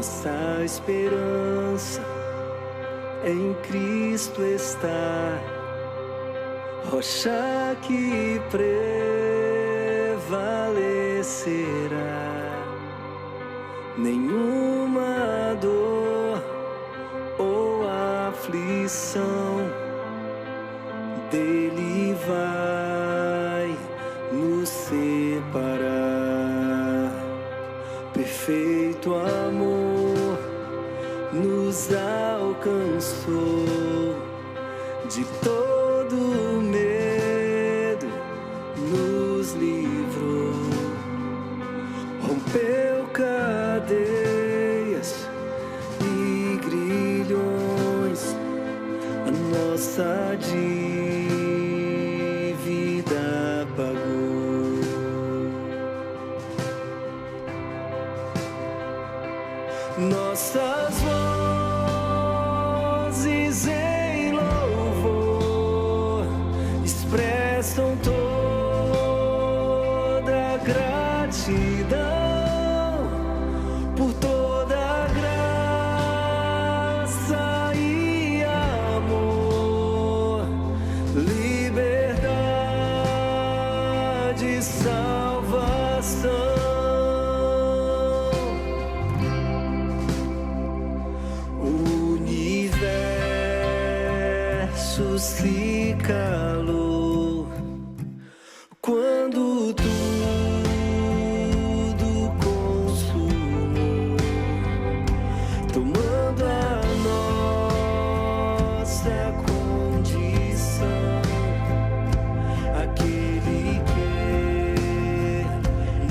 nossa esperança em Cristo está, rocha que prevalecerá. Nenhuma dor ou aflição dele vai nos separar. Perfeito amor nos alcançou, de todo medo nos livrou, rompeu cadeias e grilhões, a nossa dívida pagou. Nossas vozes em louvor expressam toda a gratidão por toda a graça e amor, liberdade e salvação. Se calou quando tudo consumou, tomando a nossa condição. Aquele que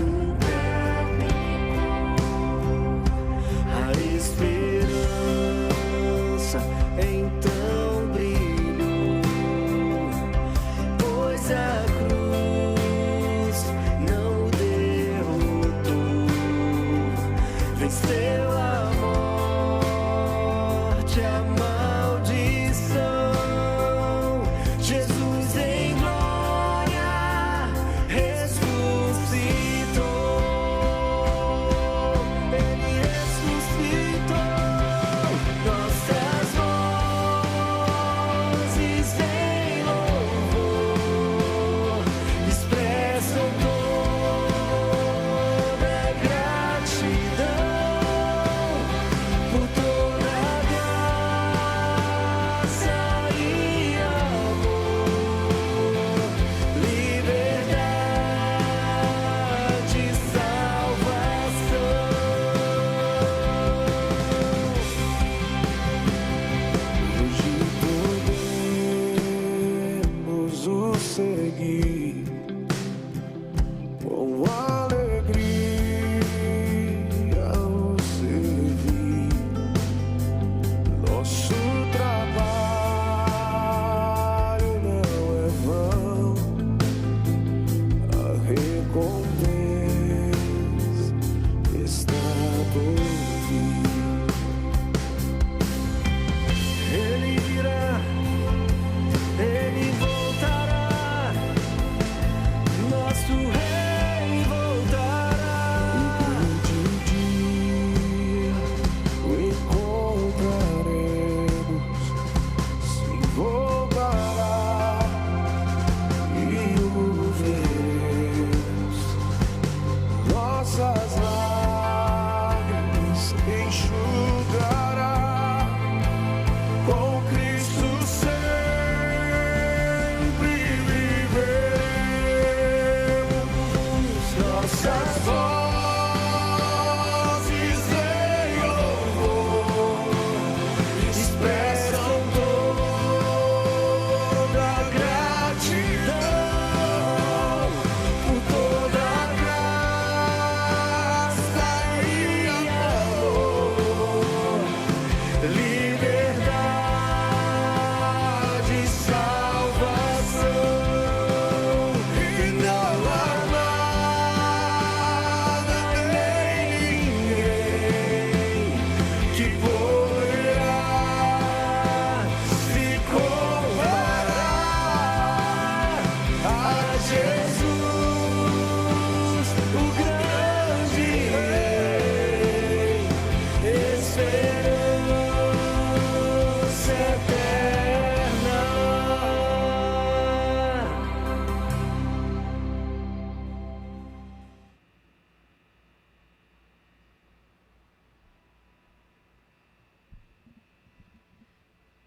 nunca pecou, a esperança então brilhou.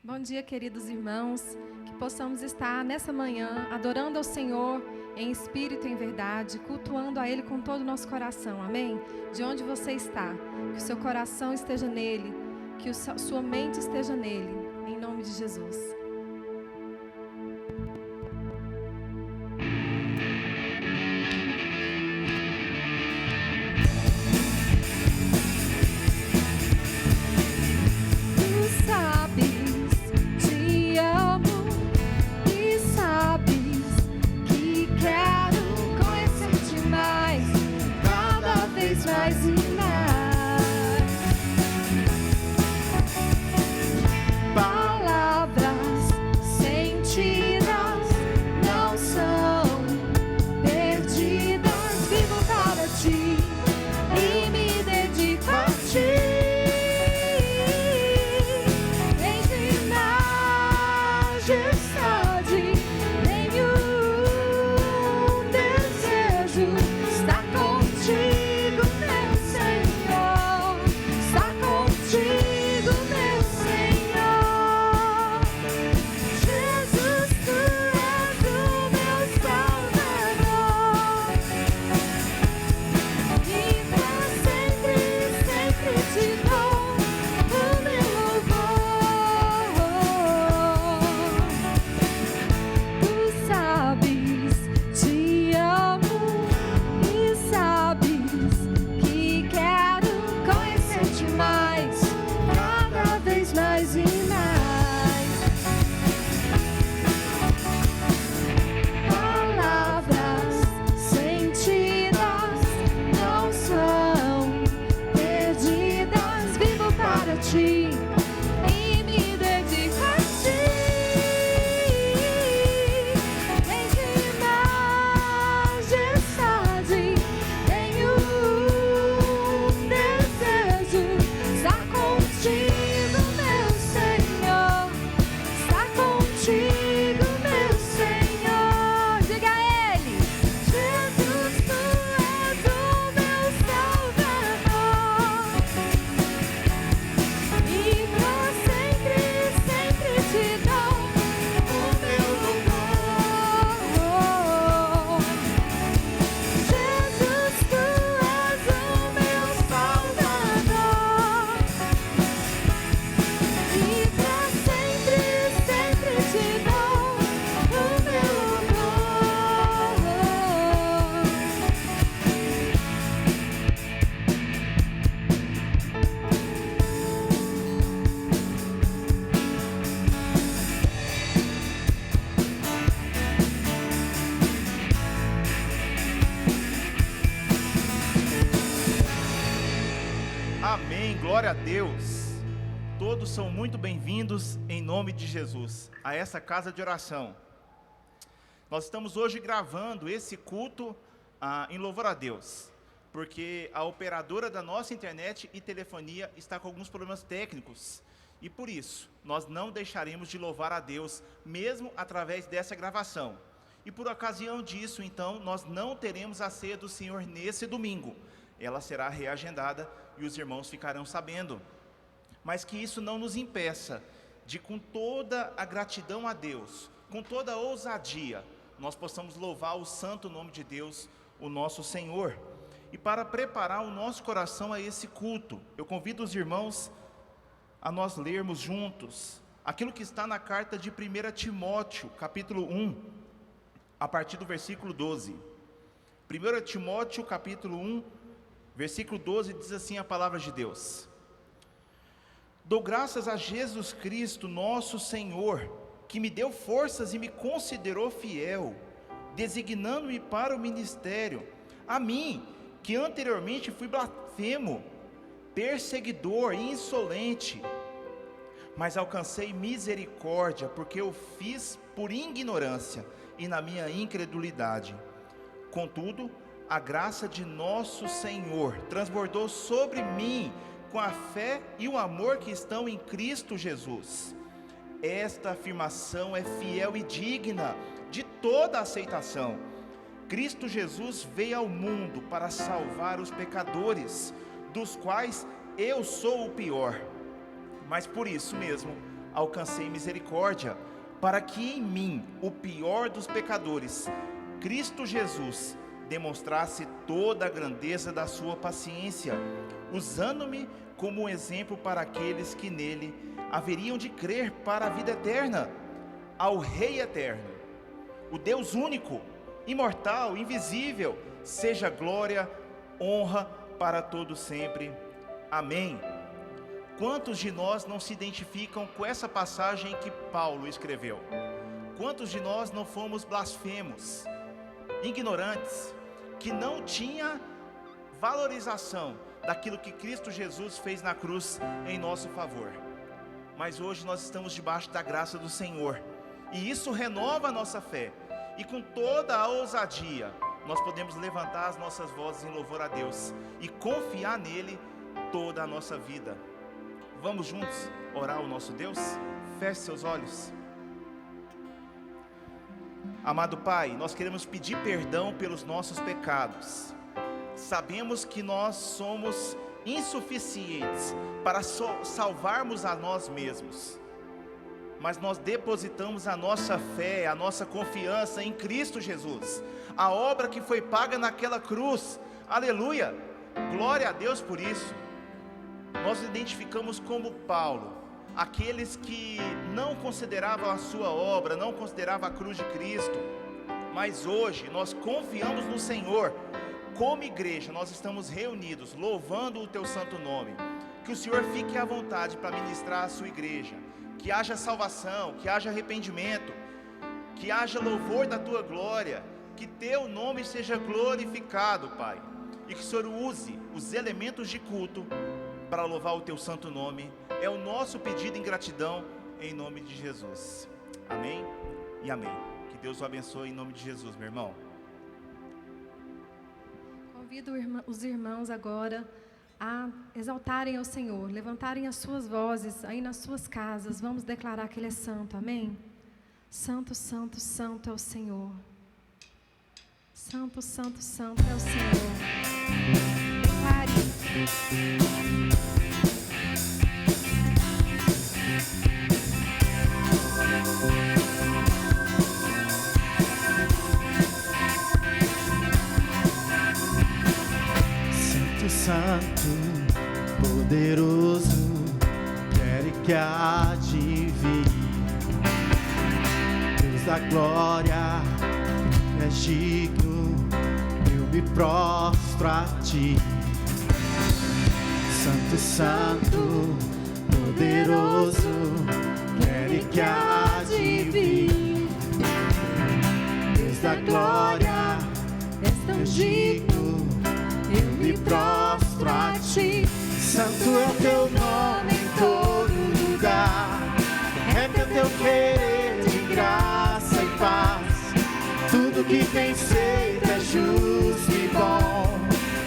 Bom dia, queridos irmãos, que possamos estar nessa manhã adorando ao Senhor em espírito e em verdade, cultuando a Ele com todo o nosso coração, amém? De onde você está, que o seu coração esteja nele, que sua mente esteja nele, em nome de Jesus. Glória a Deus, todos são muito bem-vindos em nome de Jesus, a essa casa de oração. Nós estamos hoje gravando esse culto em louvor a Deus, porque a operadora da nossa internet e telefonia está com alguns problemas técnicos, e por isso, nós não deixaremos de louvar a Deus, mesmo através dessa gravação. E por ocasião disso, então, nós não teremos a ceia do Senhor nesse domingo. Ela será reagendada e os irmãos ficarão sabendo. Mas que isso não nos impeça de, com toda a gratidão a Deus, com toda a ousadia, nós possamos louvar o santo nome de Deus, o nosso Senhor. E para preparar o nosso coração a esse culto, eu convido os irmãos a nós lermos juntos aquilo que está na carta de 1 Timóteo, capítulo 1, a partir do versículo 12. 1 Timóteo, capítulo 1, versículo 12, diz assim a palavra de Deus: Dou graças a Jesus Cristo, nosso Senhor, que me deu forças e me considerou fiel, designando-me para o ministério, a mim, que anteriormente fui blasfemo, perseguidor e insolente, mas alcancei misericórdia, porque eu fiz por ignorância e na minha incredulidade. Contudo, a graça de nosso Senhor transbordou sobre mim com a fé e o amor que estão em Cristo Jesus. Esta afirmação é fiel e digna de toda aceitação. Cristo Jesus veio ao mundo para salvar os pecadores, dos quais eu sou o pior. Mas por isso mesmo, alcancei misericórdia, para que em mim, o pior dos pecadores, Cristo Jesus demonstrasse toda a grandeza da sua paciência, usando-me como exemplo para aqueles que nele haveriam de crer para a vida eterna. Ao Rei eterno, o Deus único, imortal, invisível, seja glória, honra para todo sempre. Amém. Quantos de nós não se identificam com essa passagem que Paulo escreveu? Quantos de nós não fomos blasfemos, ignorantes, que não tinha valorização daquilo que Cristo Jesus fez na cruz em nosso favor? Mas hoje nós estamos debaixo da graça do Senhor, e isso renova a nossa fé, e com toda a ousadia nós podemos levantar as nossas vozes em louvor a Deus e confiar nele toda a nossa vida. Vamos juntos orar ao nosso Deus? Feche seus olhos. Amado Pai, nós queremos pedir perdão pelos nossos pecados. Sabemos que nós somos insuficientes para salvarmos a nós mesmos, mas nós depositamos a nossa fé, a nossa confiança em Cristo Jesus, a obra que foi paga naquela cruz. Aleluia, glória a Deus por isso. Nós identificamos como Paulo, aqueles que não consideravam a sua obra, não consideravam a cruz de Cristo, mas hoje nós confiamos no Senhor. Como igreja nós estamos reunidos, louvando o teu santo nome. Que o Senhor fique à vontade para ministrar a sua igreja, que haja salvação, que haja arrependimento, que haja louvor da tua glória, que teu nome seja glorificado, Pai, e que o Senhor use os elementos de culto para louvar o teu santo nome. É o nosso pedido em gratidão, em nome de Jesus. Amém e amém. Que Deus o abençoe em nome de Jesus, meu irmão. Convido os irmãos agora a exaltarem ao Senhor, levantarem as suas vozes aí nas suas casas. Vamos declarar que Ele é santo, amém? Santo, santo, santo é o Senhor. Santo, santo, santo é o Senhor. Pare. Santo, poderoso, quer que há de vir. Deus da glória, és digno, eu me prostro a ti. Santo, santo, poderoso, quer que há de vir. Deus da glória, és tão digno, eu me prostro a ti. Santo é o teu nome em todo lugar, é teu querer de graça e paz. Tudo que tens feito é justo e bom.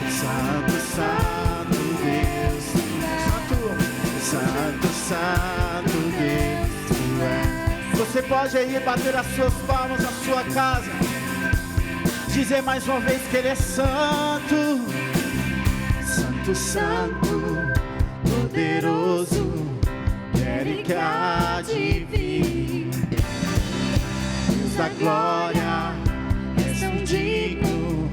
Santo, santo Deus, santo, santo Deus tu és. Você pode aí bater as suas palmas na sua casa, dizer mais uma vez que Ele é santo. Santo, santo, poderoso, quer que há de vir. Deus da glória, és tão digno,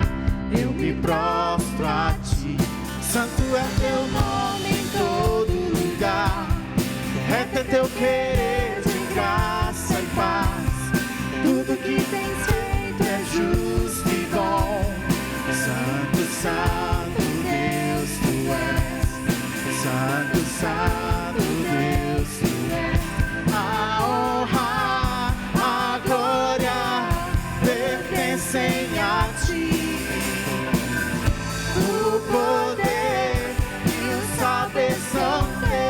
eu me prostro a ti. Santo é teu nome em todo lugar, é teu querer de graça e paz. Tudo que tens feito é justo e bom. Santo, santo Deus tu és. Santo, santo Deus tu és. A honra, a glória pertencem a ti. O poder e o saber são teus.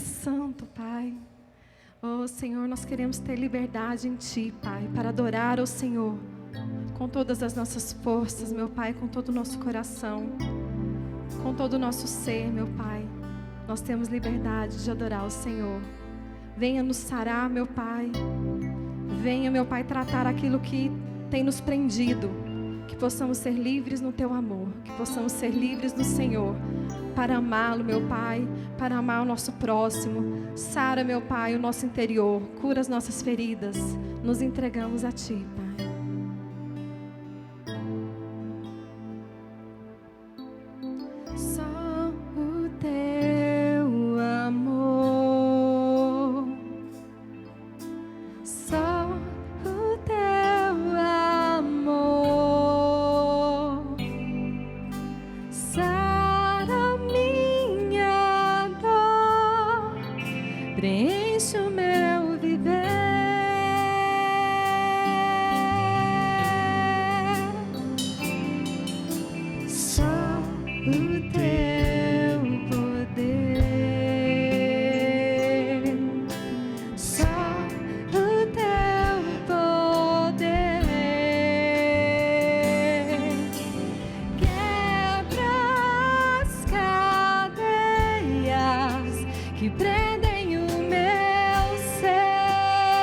santo, Pai. Oh, Senhor, nós queremos ter liberdade em Ti, Pai, para adorar o Senhor com todas as nossas forças, meu Pai, com todo o nosso coração, com todo o nosso ser, meu Pai. Nós temos liberdade de adorar o Senhor. Venha nos sarar, meu Pai. Venha, meu Pai, tratar aquilo que tem nos prendido. Que possamos ser livres no Teu amor. Que possamos ser livres no Senhor. Para amá-lo, meu Pai. Para amar o nosso próximo. Sara, meu Pai, o nosso interior. Cura as nossas feridas. Nos entregamos a Ti, Pai. Só o Teu amor. Só o Teu amor. Sara minha dor. Preenche o meu viver. Só o Teu poder. Só o Teu poder. Quebra as cadeias que prendem o meu ser.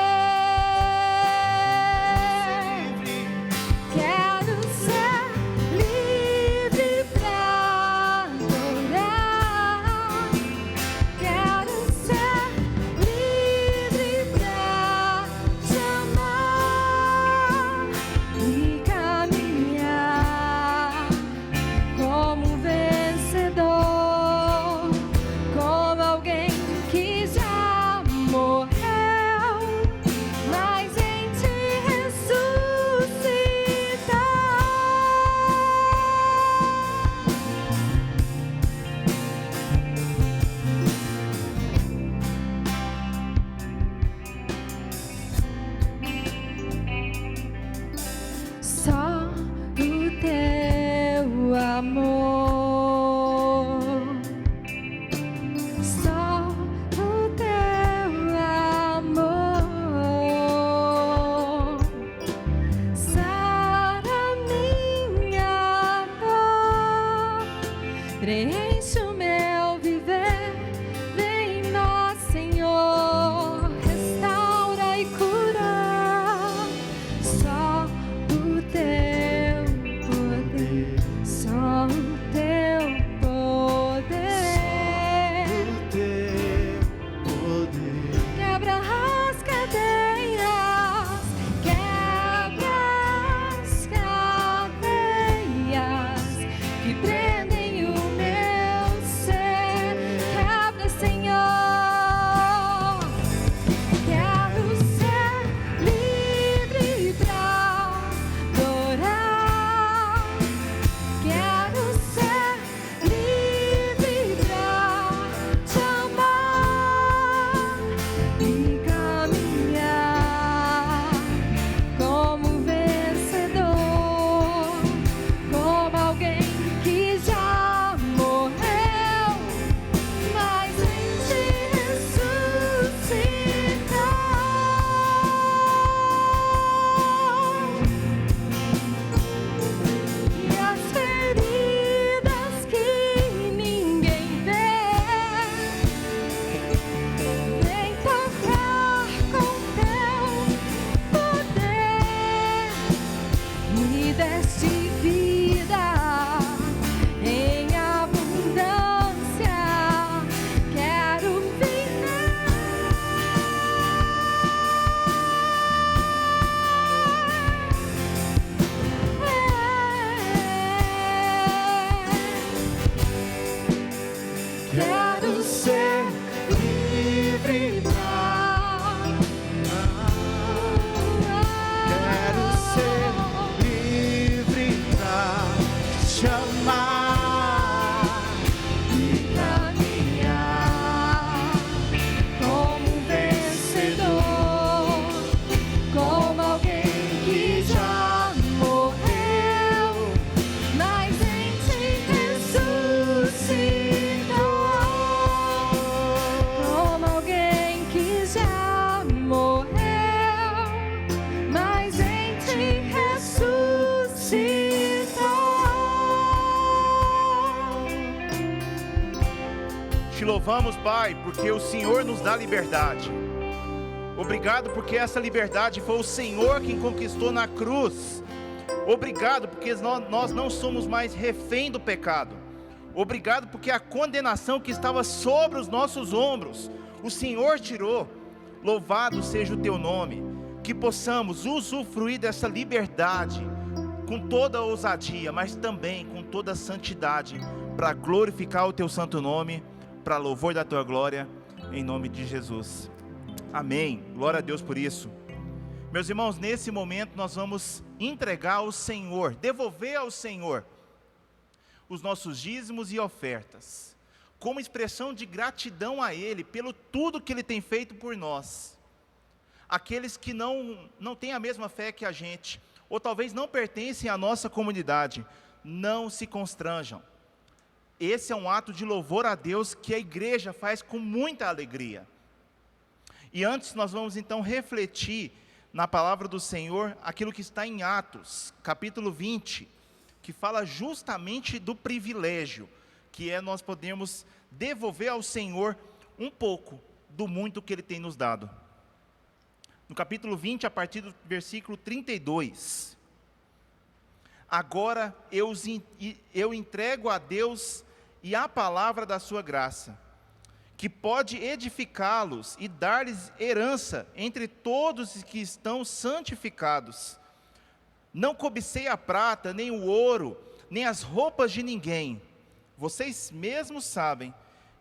louvamos, Pai, porque o Senhor nos dá liberdade. Obrigado porque essa liberdade foi o Senhor quem conquistou na cruz. Obrigado porque nós não somos mais refém do pecado. Obrigado porque a condenação que estava sobre os nossos ombros, o Senhor tirou. Louvado seja o teu nome. Que possamos usufruir dessa liberdade com toda a ousadia, mas também com toda a santidade, para glorificar o teu santo nome, para louvor da tua glória, em nome de Jesus. Amém. Glória a Deus por isso. Meus irmãos, nesse momento nós vamos entregar ao Senhor, devolver ao Senhor os nossos dízimos e ofertas, como expressão de gratidão a Ele, pelo tudo que Ele tem feito por nós. Aqueles que não têm a mesma fé que a gente, ou talvez não pertencem à nossa comunidade, não se constranjam. Esse é um ato de louvor a Deus que a igreja faz com muita alegria. E antes nós vamos então refletir na palavra do Senhor, aquilo que está em Atos, capítulo 20, que fala justamente do privilégio, que é nós podemos devolver ao Senhor um pouco do muito que Ele tem nos dado. No capítulo 20, a partir do versículo 32. Agora eu entrego a Deus e a palavra da sua graça, que pode edificá-los e dar-lhes herança entre todos os que estão santificados. Não cobicei a prata, nem o ouro, nem as roupas de ninguém. Vocês mesmos sabem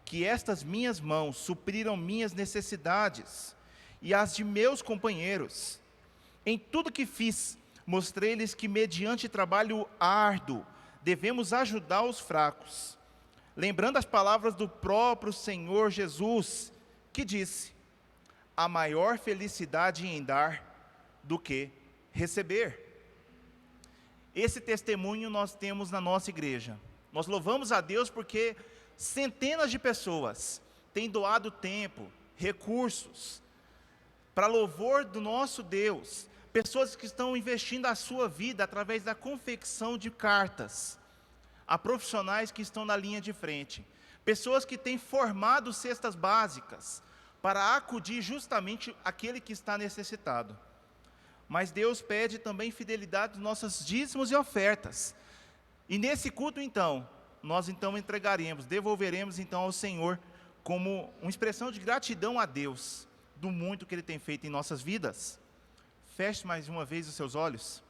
que estas minhas mãos supriram minhas necessidades e as de meus companheiros. Em tudo que fiz, mostrei-lhes que mediante trabalho árduo, devemos ajudar os fracos. Lembrando as palavras do próprio Senhor Jesus, que disse: há maior felicidade em dar do que receber. Esse testemunho nós temos na nossa igreja. Nós louvamos a Deus porque centenas de pessoas têm doado tempo, recursos, para louvor do nosso Deus. Pessoas que estão investindo a sua vida através da confecção de cartas a profissionais que estão na linha de frente, pessoas que têm formado cestas básicas para acudir justamente aquele que está necessitado. Mas Deus pede também fidelidade dos nossos dízimos e ofertas. E nesse culto então, nós então entregaremos, devolveremos então ao Senhor como uma expressão de gratidão a Deus, do muito que Ele tem feito em nossas vidas. Feche mais uma vez os seus olhos.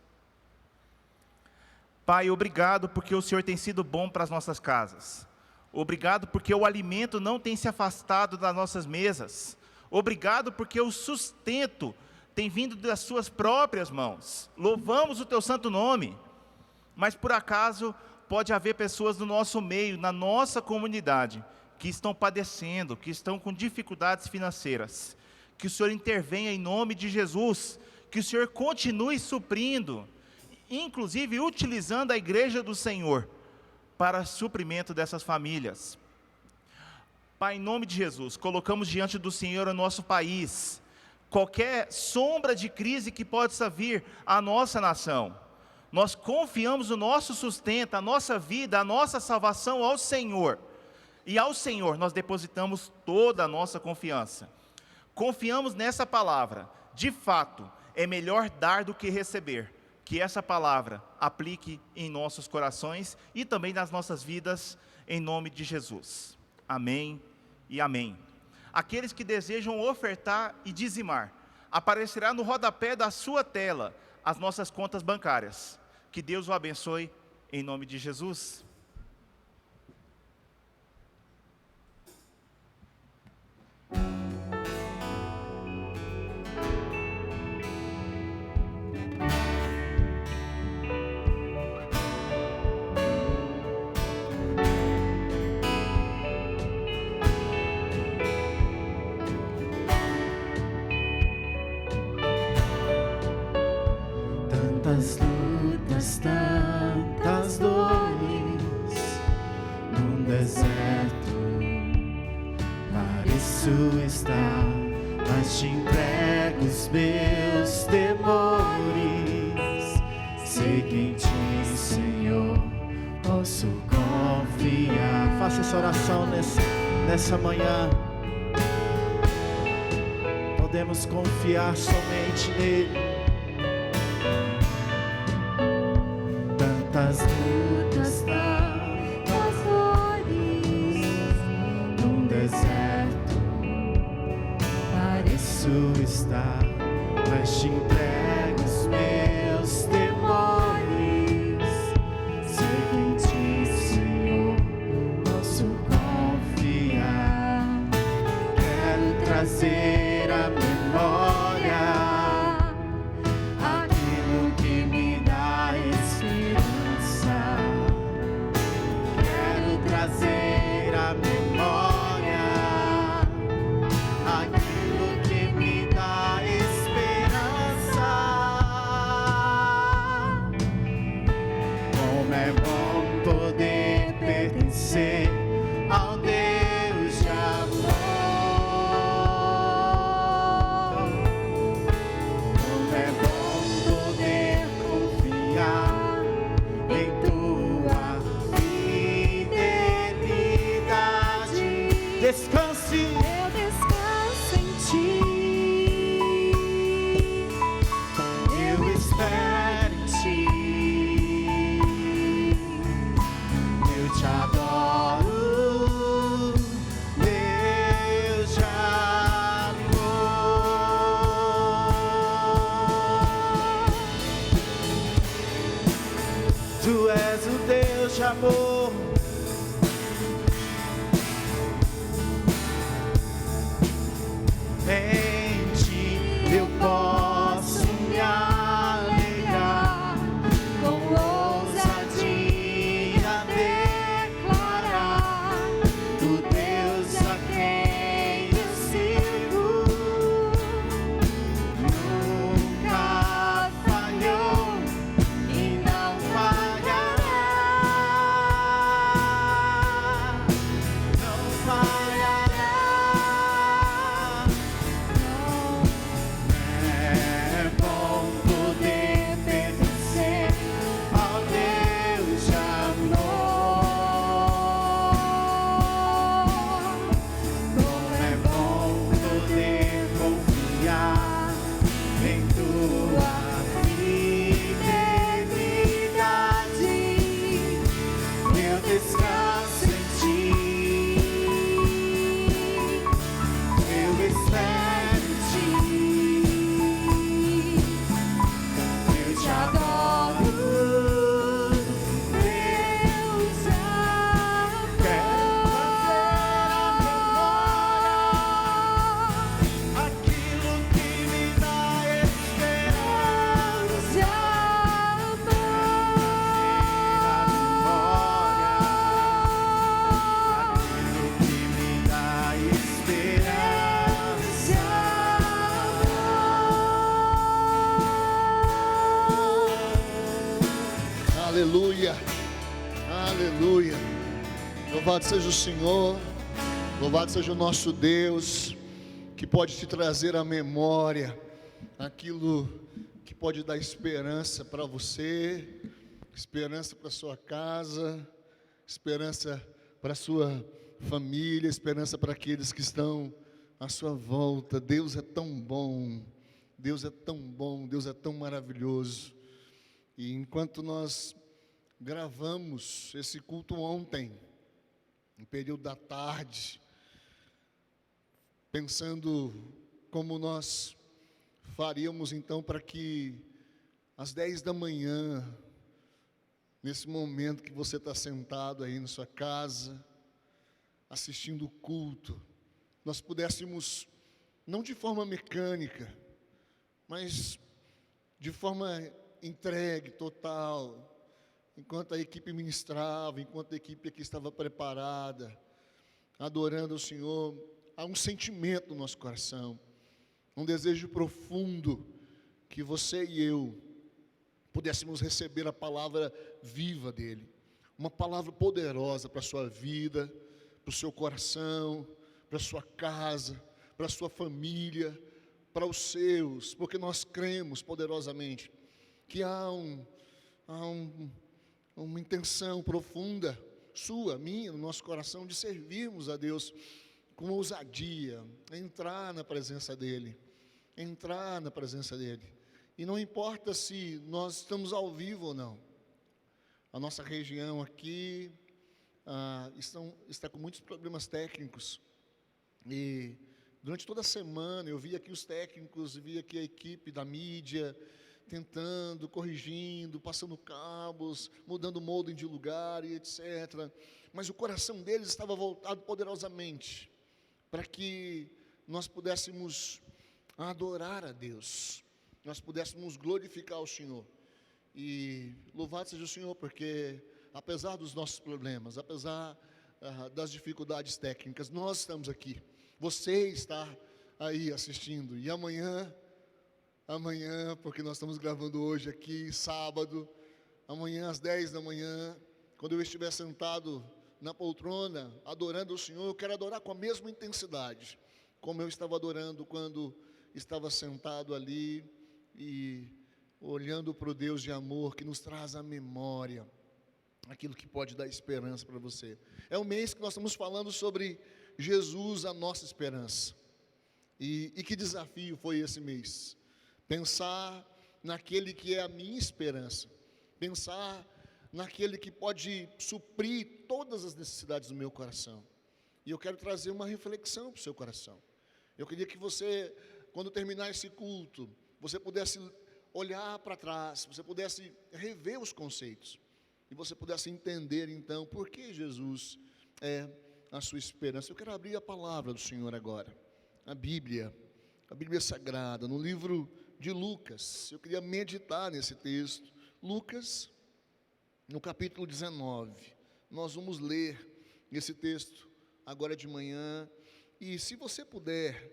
Pai, obrigado porque o Senhor tem sido bom para as nossas casas. Obrigado porque o alimento não tem se afastado das nossas mesas. Obrigado porque o sustento tem vindo das suas próprias mãos. Louvamos o teu santo nome. Mas por acaso pode haver pessoas no nosso meio, na nossa comunidade, que estão padecendo, que estão com dificuldades financeiras. Que o Senhor intervenha em nome de Jesus. Que o Senhor continue suprindo, inclusive utilizando a igreja do Senhor para suprimento dessas famílias. Pai, em nome de Jesus, colocamos diante do Senhor o nosso país, qualquer sombra de crise que possa vir à nossa nação. Nós confiamos o nosso sustento, a nossa vida, a nossa salvação ao Senhor, e ao Senhor nós depositamos toda a nossa confiança. Confiamos nessa palavra. De fato, é melhor dar do que receber. Que essa palavra aplique em nossos corações e também nas nossas vidas, em nome de Jesus. Amém e amém. Aqueles que desejam ofertar e dizimar, aparecerá no rodapé da sua tela as nossas contas bancárias. Que Deus o abençoe, em nome de Jesus. Tantas lutas, tantas dores, num deserto, pareço estar, mas te entrego os meus temores. Sei que em ti, Senhor, posso confiar. Faça essa oração Nessa manhã, podemos confiar somente nele. Tantas lutas, tantas dores, num deserto pareço estar, mas te entrego os meus temores. Sei que em ti, Senhor, posso confiar. Quero trazer à memória aquilo que me dá esperança. Quero trazer à memória aquilo que me dá esperança. Como é bom poder pertencer ao Deus de amor. Como é bom poder confiar em tua fidelidade. Descanse, Eu descanso em ti. eu espero em ti. Eu te adoro, Deus de amor. Tu és o Deus de amor. Em ti eu posso me alegrar, com ousadia declarar do Deus a quem eu sirvo. Nunca falhou e não falhará. Não falhará. É bom poder pertencer ao Deus de amor. Como é bom poder confiar em tua fidelidade. Eu descanso em ti. Eu espero em ti. Eu te adoro, Deus amor. Quero trazer à memória aquilo que me dá esperança. Aquilo que me dá esperança. Aleluia, aleluia. Louvado seja o Senhor, louvado seja o nosso Deus, que pode te trazer à memória aquilo que pode dar esperança para você, esperança para sua casa, esperança para sua família, esperança para aqueles que estão à sua volta. Deus é tão bom, Deus é tão bom, Deus é tão maravilhoso. E enquanto nós gravamos esse culto ontem, no período da tarde, pensando como nós faríamos então para que às 10 da manhã, nesse momento que você está sentado aí na sua casa, assistindo o culto, nós pudéssemos, não de forma mecânica, mas de forma entregue, total, enquanto a equipe ministrava, enquanto a equipe aqui estava preparada, adorando o Senhor, há um sentimento no nosso coração, um desejo profundo, que você e eu pudéssemos receber a palavra viva dEle, uma palavra poderosa para a sua vida, para o seu coração, para a sua casa, para a sua família, para os seus, porque nós cremos poderosamente que há uma intenção profunda sua, minha, no nosso coração, de servirmos a Deus com ousadia, entrar na presença dEle, entrar na presença dEle. E não importa se nós estamos ao vivo ou não. A nossa região aqui está com muitos problemas técnicos. E durante toda a semana eu vi aqui os técnicos, vi aqui a equipe da mídia, tentando, corrigindo, passando cabos, mudando o molde de lugar e etc. Mas o coração deles estava voltado poderosamente para que nós pudéssemos adorar a Deus, nós pudéssemos glorificar o Senhor. E louvado seja o Senhor, porque apesar dos nossos problemas, apesar das dificuldades técnicas, nós estamos aqui. Você está aí assistindo. E amanhã, porque nós estamos gravando hoje aqui, sábado, amanhã às 10 da manhã, quando eu estiver sentado na poltrona, adorando o Senhor, eu quero adorar com a mesma intensidade, como eu estava adorando quando estava sentado ali e olhando para o Deus de amor que nos traz à memória aquilo que pode dar esperança para você. É um mês que nós estamos falando sobre Jesus, a nossa esperança. E que desafio foi esse mês? Pensar naquele que é a minha esperança, pensar naquele que pode suprir todas as necessidades do meu coração. E eu quero trazer uma reflexão para o seu coração. Eu queria que você, quando terminar esse culto, você pudesse olhar para trás, você pudesse rever os conceitos, e você pudesse entender então por que Jesus é a sua esperança. Eu quero abrir a palavra do Senhor agora, a Bíblia Sagrada, no livro de Lucas. Eu queria meditar nesse texto, Lucas, no capítulo 19, nós vamos ler esse texto agora de manhã, e se você puder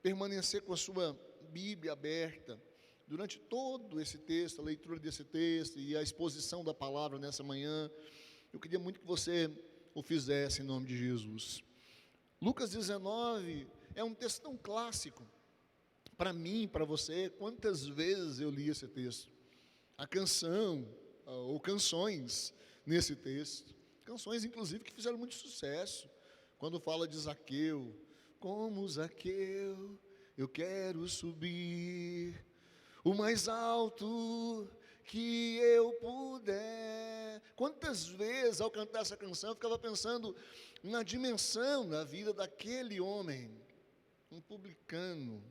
permanecer com a sua Bíblia aberta, durante todo esse texto, a leitura desse texto e a exposição da palavra nessa manhã, eu queria muito que você o fizesse em nome de Jesus. Lucas 19 é um texto tão clássico, para mim, para você. Quantas vezes eu li esse texto? A canção, ou canções nesse texto, canções inclusive que fizeram muito sucesso, quando fala de Zaqueu, como Zaqueu, eu quero subir o mais alto que eu puder. Quantas vezes ao cantar essa canção eu ficava pensando na dimensão da vida daquele homem, um publicano.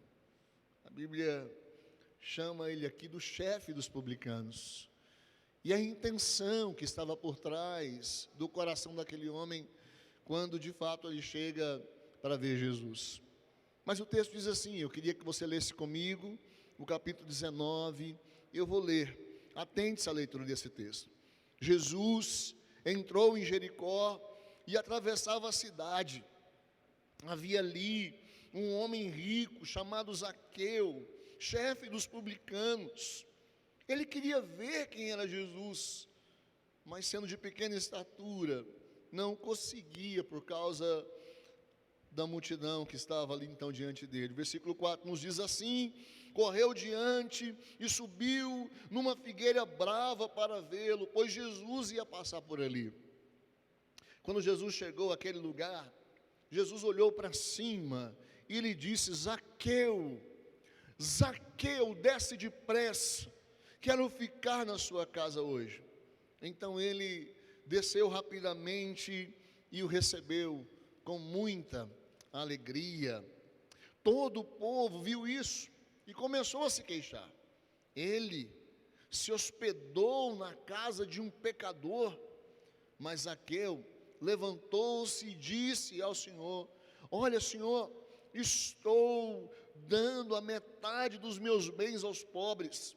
A Bíblia chama ele aqui do chefe dos publicanos. E a intenção que estava por trás do coração daquele homem, quando de fato ele chega para ver Jesus. Mas o texto diz assim, eu queria que você lesse comigo, o capítulo 19, eu vou ler, atente-se à leitura desse texto. Jesus entrou em Jericó e atravessava a cidade. Havia ali um homem rico chamado Zaqueu, chefe dos publicanos. Ele queria ver quem era Jesus, mas sendo de pequena estatura, não conseguia por causa da multidão que estava ali então diante dele. Versículo 4 nos diz assim: correu diante e subiu numa figueira brava para vê-lo, pois Jesus ia passar por ali. Quando Jesus chegou àquele lugar, Jesus olhou para cima e lhe disse: Zaqueu, Zaqueu, desce depressa, quero ficar na sua casa hoje. Então ele desceu rapidamente e o recebeu com muita alegria. Todo o povo viu isso e começou a se queixar. Ele se hospedou na casa de um pecador. Mas Zaqueu levantou-se e disse ao Senhor: olha, Senhor, estou dando a metade dos meus bens aos pobres,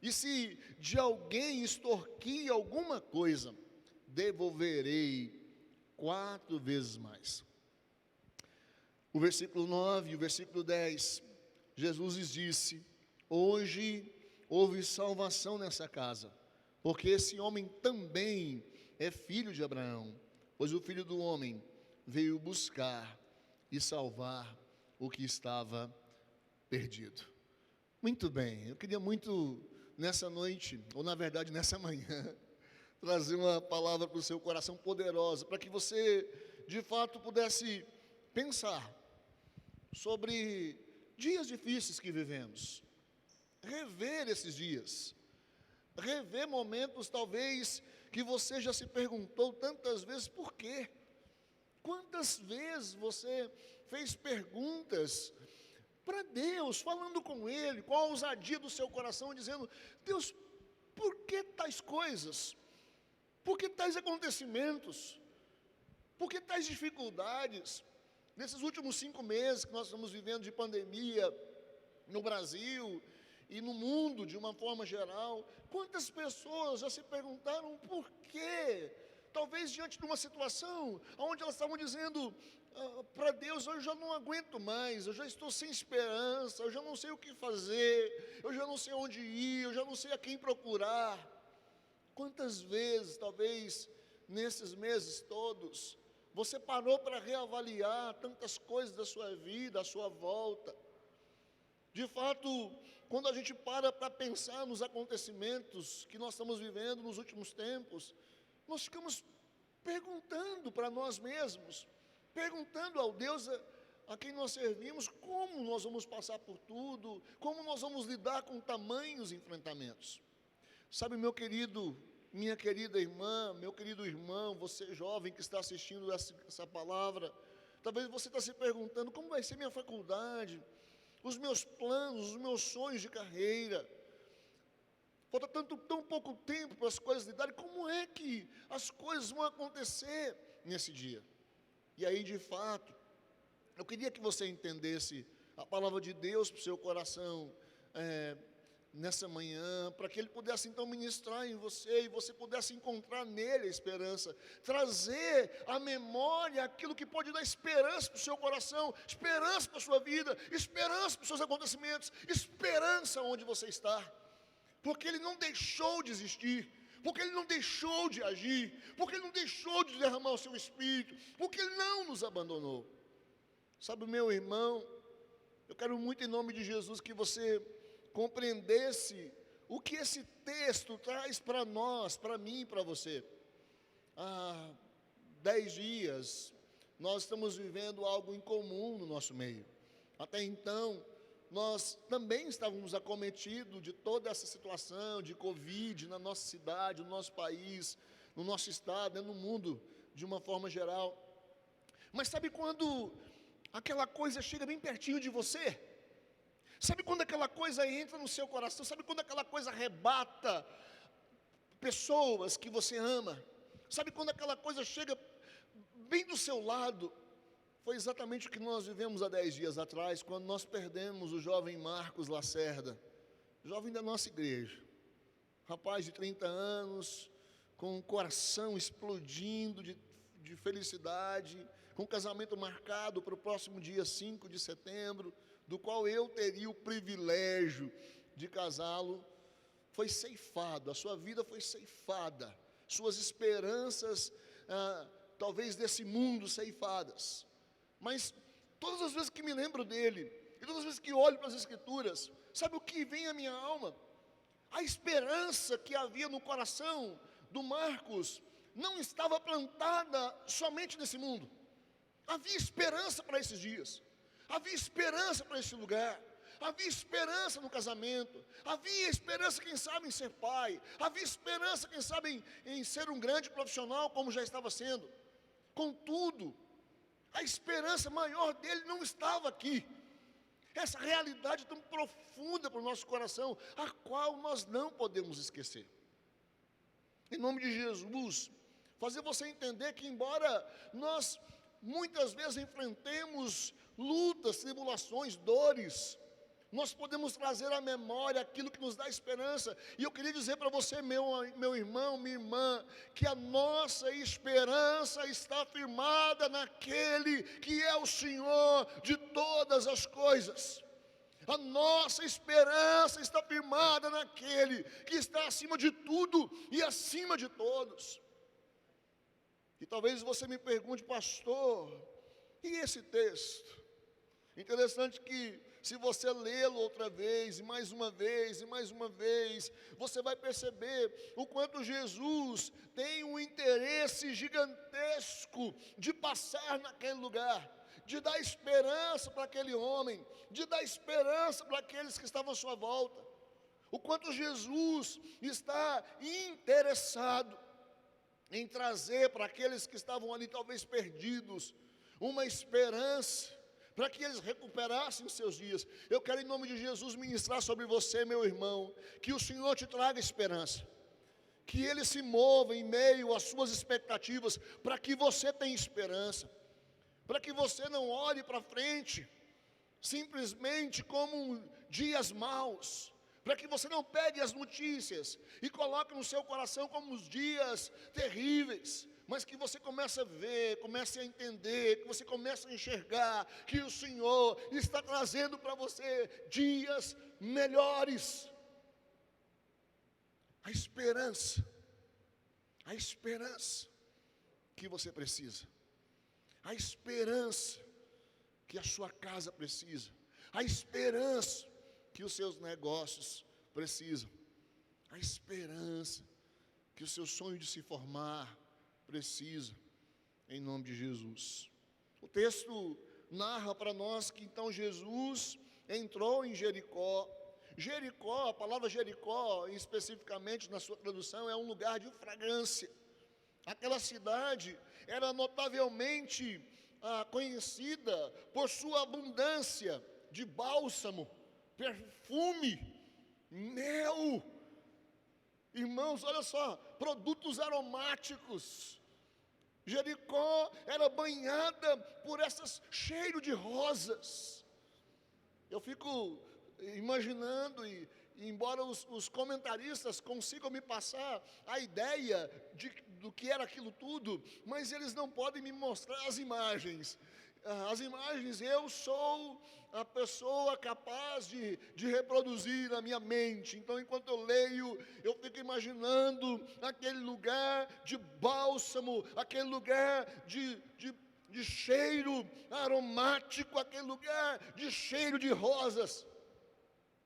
e se de alguém extorquir alguma coisa, devolverei 4 vezes mais. O versículo 9 e o versículo 10, Jesus lhes disse: hoje houve salvação nessa casa, porque esse homem também é filho de Abraão, pois o Filho do Homem veio buscar e salvar o que estava perdido. Muito bem, eu queria muito nessa noite, ou na verdade nessa manhã, trazer uma palavra para o seu coração poderosa, para que você, de fato, pudesse pensar sobre dias difíceis que vivemos, rever esses dias, rever momentos talvez que você já se perguntou tantas vezes por quê. Quantas vezes você fez perguntas para Deus, falando com Ele, com a ousadia do seu coração, dizendo: Deus, por que tais coisas? Por que tais acontecimentos? Por que tais dificuldades? Nesses últimos 5 meses que nós estamos vivendo de pandemia no Brasil e no mundo de uma forma geral, quantas pessoas já se perguntaram por quê? Talvez diante de uma situação onde elas estavam dizendo para Deus: eu já não aguento mais, eu já estou sem esperança, eu já não sei o que fazer, eu já não sei onde ir, eu já não sei a quem procurar. Quantas vezes, talvez nesses meses todos, você parou para reavaliar tantas coisas da sua vida, à sua volta? De fato, quando a gente para pensar nos acontecimentos que nós estamos vivendo nos últimos tempos, nós ficamos perguntando para nós mesmos, perguntando ao Deus a quem nós servimos, como nós vamos passar por tudo, como nós vamos lidar com tamanhos enfrentamentos. Sabe, meu querido, minha querida irmã, meu querido irmão, você jovem que está assistindo essa palavra, talvez você está se perguntando: como vai ser minha faculdade, os meus planos, os meus sonhos de carreira? Falta tão pouco tempo para as coisas lidarem, como é que as coisas vão acontecer nesse dia? E aí, de fato, eu queria que você entendesse a palavra de Deus para o seu coração nessa manhã, para que Ele pudesse então ministrar em você, e você pudesse encontrar nele a esperança, trazer à memória aquilo que pode dar esperança para o seu coração, esperança para a sua vida, esperança para os seus acontecimentos, esperança onde você está. Porque Ele não deixou de existir, porque Ele não deixou de agir, porque Ele não deixou de derramar o seu Espírito, porque Ele não nos abandonou. Sabe, meu irmão, eu quero muito em nome de Jesus que você compreendesse o que esse texto traz para nós, para mim e para você. Há 10 dias, nós estamos vivendo algo incomum no nosso meio. Até então, nós também estávamos acometidos de toda essa situação de Covid na nossa cidade, no nosso país, no nosso estado, no mundo de uma forma geral. Mas sabe quando aquela coisa chega bem pertinho de você? Sabe quando aquela coisa entra no seu coração? Sabe quando aquela coisa arrebata pessoas que você ama? Sabe quando aquela coisa chega bem do seu lado? Foi exatamente o que nós vivemos há 10 dias atrás, quando nós perdemos o jovem Marcos Lacerda, jovem da nossa igreja, rapaz de 30 anos, com o coração explodindo de felicidade, com o casamento marcado para o próximo dia 5 de setembro, do qual eu teria o privilégio de casá-lo. Foi ceifado, a sua vida foi ceifada, suas esperanças, talvez desse mundo, ceifadas. Mas todas as vezes que me lembro dele, e todas as vezes que olho para as Escrituras, sabe o que vem à minha alma? A esperança que havia no coração do Marcos não estava plantada somente nesse mundo. Havia esperança para esses dias, havia esperança para esse lugar, havia esperança no casamento, havia esperança, quem sabe, em ser pai, havia esperança, quem sabe, em ser um grande profissional, como já estava sendo. Contudo, a esperança maior dele não estava aqui. Essa realidade tão profunda para o nosso coração, a qual nós não podemos esquecer. Em nome de Jesus, fazer você entender que, embora nós muitas vezes enfrentemos lutas, tribulações, dores, nós podemos trazer à memória aquilo que nos dá esperança. E eu queria dizer para você, meu irmão, minha irmã, que a nossa esperança está firmada naquele que é o Senhor de todas as coisas. A nossa esperança está firmada naquele que está acima de tudo e acima de todos. E talvez você me pergunte: pastor, e esse texto? Interessante que se você lê-lo outra vez, e mais uma vez, e mais uma vez, você vai perceber o quanto Jesus tem um interesse gigantesco de passar naquele lugar, de dar esperança para aquele homem, de dar esperança para aqueles que estavam à sua volta. O quanto Jesus está interessado em trazer para aqueles que estavam ali talvez perdidos, uma esperança, para que eles recuperassem os seus dias. Eu quero em nome de Jesus ministrar sobre você, meu irmão, que o Senhor te traga esperança, que Ele se mova em meio às suas expectativas, para que você tenha esperança, para que você não olhe para frente, simplesmente como dias maus, para que você não pegue as notícias e coloque no seu coração como os dias terríveis, mas que você comece a ver, comece a entender, que você comece a enxergar que o Senhor está trazendo para você dias melhores. A esperança que você precisa, a esperança que a sua casa precisa, a esperança que os seus negócios precisam, a esperança que o seu sonho de se formar precisa, em nome de Jesus. O texto narra para nós que então Jesus entrou em Jericó. Jericó, a palavra Jericó, especificamente na sua tradução, é um lugar de fragrância. Aquela cidade era notavelmente conhecida por sua abundância de bálsamo, perfume, mel. Irmãos, olha só, produtos aromáticos. Jericó era banhada por esses cheiros de rosas. Eu fico imaginando, e embora os comentaristas consigam me passar a ideia do que era aquilo tudo, mas eles não podem me mostrar as imagens. As imagens, eu sou a pessoa capaz de reproduzir na minha mente. Então, enquanto eu leio, eu fico imaginando aquele lugar de bálsamo, aquele lugar de cheiro aromático, aquele lugar de cheiro de rosas,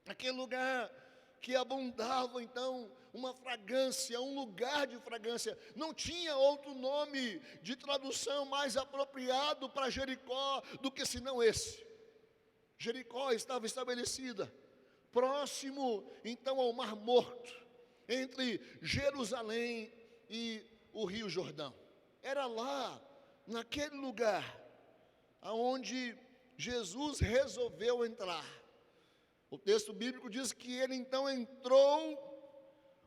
aquele lugar que abundava então uma fragrância, um lugar de fragrância. Não tinha outro nome de tradução mais apropriado para Jericó do que senão esse. Jericó estava estabelecida próximo então ao Mar Morto, entre Jerusalém e o Rio Jordão. Era lá, naquele lugar, aonde Jesus resolveu entrar. O texto bíblico diz que ele então entrou.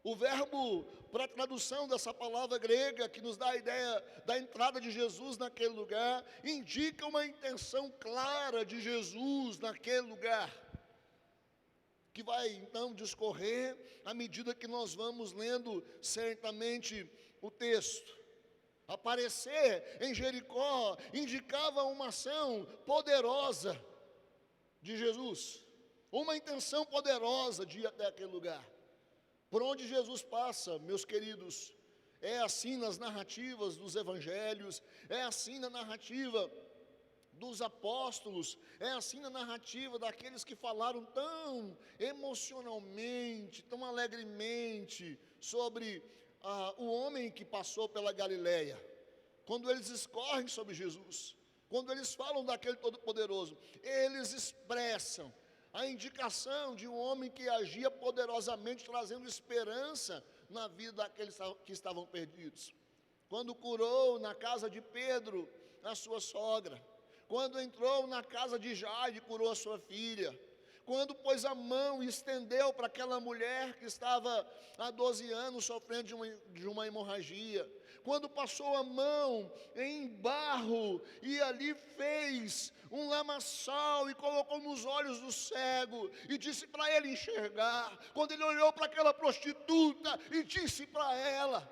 O verbo para a tradução dessa palavra grega, que nos dá a ideia da entrada de Jesus naquele lugar, indica uma intenção clara de Jesus naquele lugar, que vai então discorrer à medida que nós vamos lendo certamente o texto. Aparecer em Jericó indicava uma ação poderosa de Jesus, uma intenção poderosa de ir até aquele lugar. Por onde Jesus passa, meus queridos, é assim nas narrativas dos evangelhos, é assim na narrativa dos apóstolos, é assim na narrativa daqueles que falaram tão emocionalmente, tão alegremente sobre o homem que passou pela Galileia. Quando eles escorrem sobre Jesus, quando eles falam daquele Todo-Poderoso, eles expressam a indicação de um homem que agia poderosamente, trazendo esperança na vida daqueles que estavam perdidos. Quando curou na casa de Pedro a sua sogra, quando entrou na casa de Jairo e curou a sua filha, quando pôs a mão e estendeu para aquela mulher que estava há 12 anos sofrendo de uma hemorragia, quando passou a mão em barro e ali fez um lamaçal e colocou nos olhos do cego e disse para ele enxergar, quando ele olhou para aquela prostituta e disse para ela: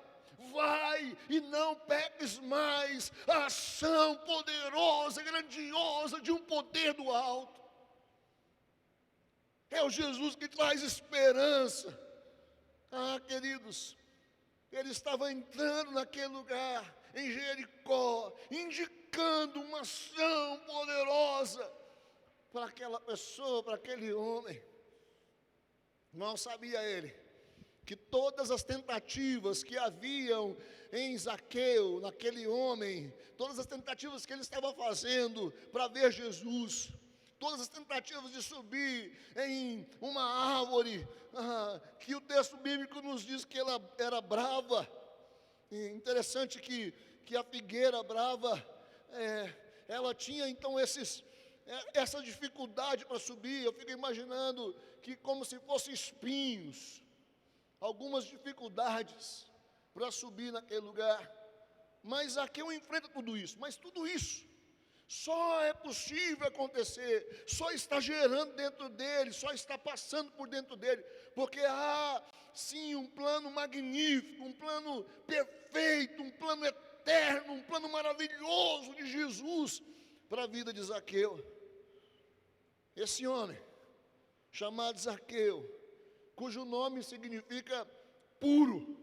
vai e não peques mais, a ação poderosa, grandiosa de um poder do alto. É o Jesus que traz esperança. Queridos, ele estava entrando naquele lugar, em Jericó, indicando uma ação poderosa para aquela pessoa, para aquele homem. Não sabia ele que todas as tentativas que haviam em Zaqueu, naquele homem, todas as tentativas que ele estava fazendo para ver Jesus, todas as tentativas de subir em uma árvore, que o texto bíblico nos diz que ela era brava. E interessante que a figueira brava, ela tinha então essa dificuldade para subir. Eu fico imaginando que como se fossem espinhos, algumas dificuldades para subir naquele lugar. Mas Zaqueu enfrenta tudo isso. Mas tudo isso só é possível acontecer, só está gerando dentro dele, só está passando por dentro dele, porque há sim um plano magnífico, um plano perfeito, um plano eterno, um plano maravilhoso de Jesus para a vida de Zaqueu. Esse homem, chamado Zaqueu, cujo nome significa puro,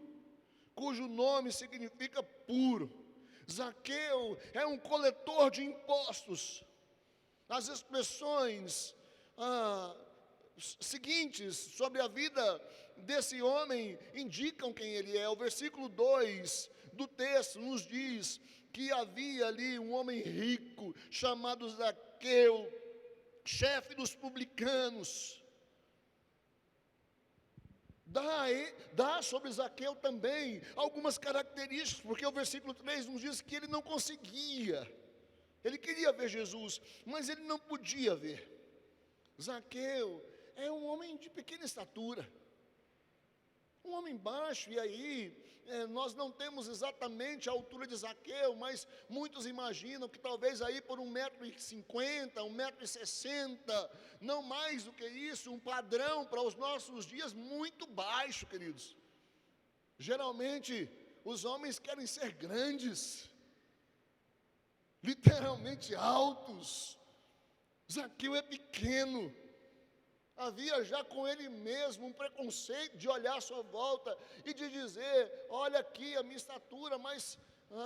Zaqueu é um coletor de impostos. As expressões seguintes sobre a vida desse homem indicam quem ele é. O versículo 2 do texto nos diz que havia ali um homem rico chamado Zaqueu, chefe dos publicanos. Dá sobre Zaqueu também algumas características, porque o versículo 3 nos diz que ele não conseguia. Ele queria ver Jesus, mas ele não podia ver. Zaqueu é um homem de pequena estatura, um homem baixo, e aí nós não temos exatamente a altura de Zaqueu, mas muitos imaginam que talvez aí por 1,50 m, 1,60 m, não mais do que isso, um padrão para os nossos dias muito baixo, queridos. Geralmente os homens querem ser grandes, literalmente altos. Zaqueu é pequeno. Havia já com ele mesmo um preconceito de olhar à sua volta e de dizer: olha aqui a minha estatura, mas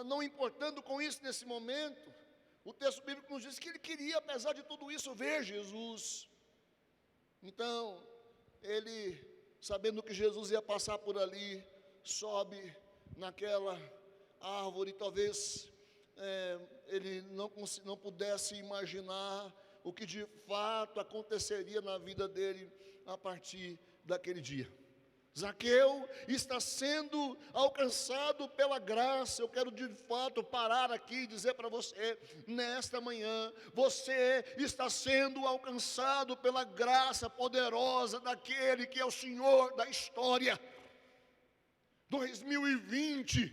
não importando com isso nesse momento. O texto bíblico nos diz que ele queria, apesar de tudo isso, ver Jesus. Então, ele, sabendo que Jesus ia passar por ali, sobe naquela árvore. Talvez ele não pudesse imaginar o que de fato aconteceria na vida dele a partir daquele dia. Zaqueu está sendo alcançado pela graça. Eu quero de fato parar aqui e dizer para você, nesta manhã, você está sendo alcançado pela graça poderosa daquele que é o Senhor da história. 2020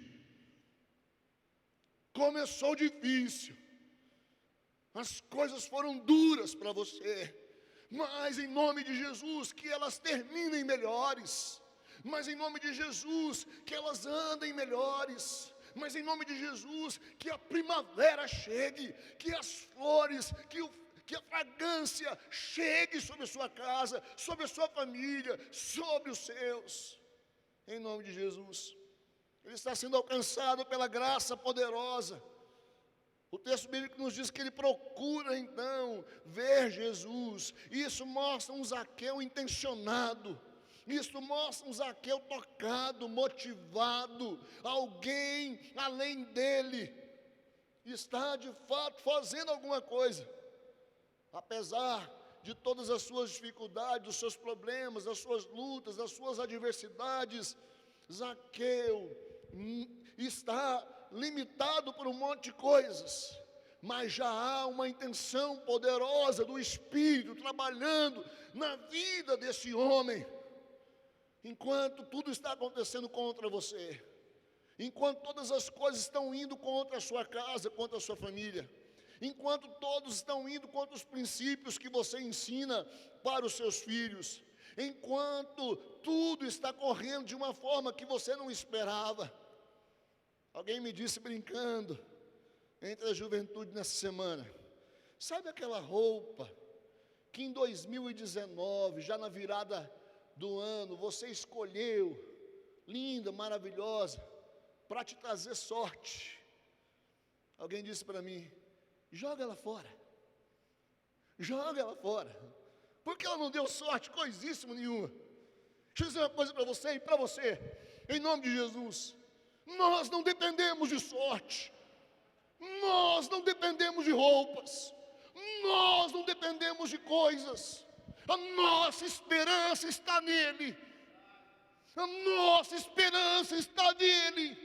começou difícil. As coisas foram duras para você, mas em nome de Jesus que elas terminem melhores, mas em nome de Jesus que elas andem melhores, mas em nome de Jesus que a primavera chegue, que as flores, que a fragrância chegue sobre a sua casa, sobre a sua família, sobre os seus, em nome de Jesus. Ele está sendo alcançado pela graça poderosa. O texto bíblico nos diz que ele procura então ver Jesus. Isso mostra um Zaqueu intencionado. Isso mostra um Zaqueu tocado, motivado. Alguém além dele está de fato fazendo alguma coisa. Apesar de todas as suas dificuldades, dos seus problemas, das suas lutas, das suas adversidades, Zaqueu está limitado por um monte de coisas, mas já há uma intenção poderosa do Espírito trabalhando na vida desse homem. Enquanto tudo está acontecendo contra você, enquanto todas as coisas estão indo contra a sua casa, contra a sua família, enquanto todos estão indo contra os princípios que você ensina para os seus filhos, enquanto tudo está correndo de uma forma que você não esperava. Alguém me disse brincando entre a juventude nessa semana: sabe aquela roupa que em 2019, já na virada do ano, você escolheu, linda, maravilhosa, para te trazer sorte? Alguém disse para mim: joga ela fora, Joga ela fora. Porque ela não deu sorte, coisíssima nenhuma. Deixa eu dizer uma coisa para você e para você. Em nome de Jesus. Nós não dependemos de sorte. Nós não dependemos de roupas. Nós não dependemos de coisas. A nossa esperança está nele. A nossa esperança está nele.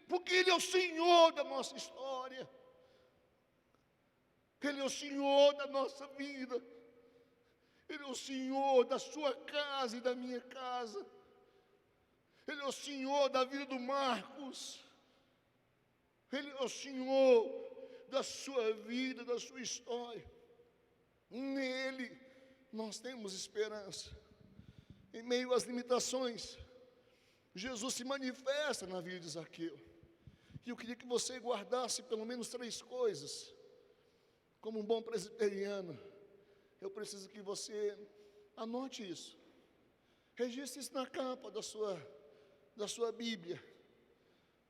Porque ele é o Senhor da nossa história. Ele é o Senhor da nossa vida. Ele é o Senhor da sua casa e da minha casa. Ele é o Senhor da vida do Marcos. Ele é o Senhor da sua vida, da sua história. Nele nós temos esperança. Em meio às limitações, Jesus se manifesta na vida de Zaqueu. E eu queria que você guardasse pelo menos 3 coisas. Como um bom presbiteriano, eu preciso que você anote isso. Registre isso na capa da sua Bíblia.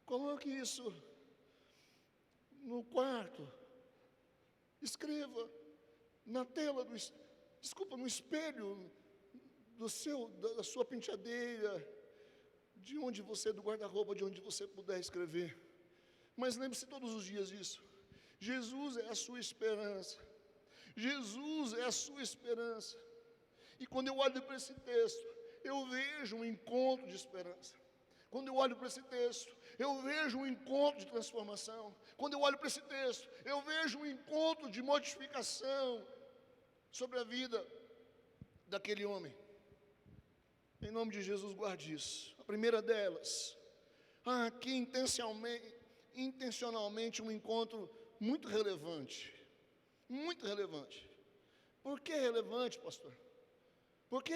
Coloque isso no quarto. Escreva na tela no espelho da sua penteadeira, do guarda-roupa, de onde você puder escrever. Mas lembre-se todos os dias disso. Jesus é a sua esperança. Jesus é a sua esperança. E quando eu olho para esse texto, eu vejo um encontro de esperança. Quando eu olho para esse texto, eu vejo um encontro de transformação. Quando eu olho para esse texto, eu vejo um encontro de modificação sobre a vida daquele homem. Em nome de Jesus, guarde isso. A primeira delas, aqui intencionalmente um encontro muito relevante. Muito relevante. Por que relevante, pastor? Porque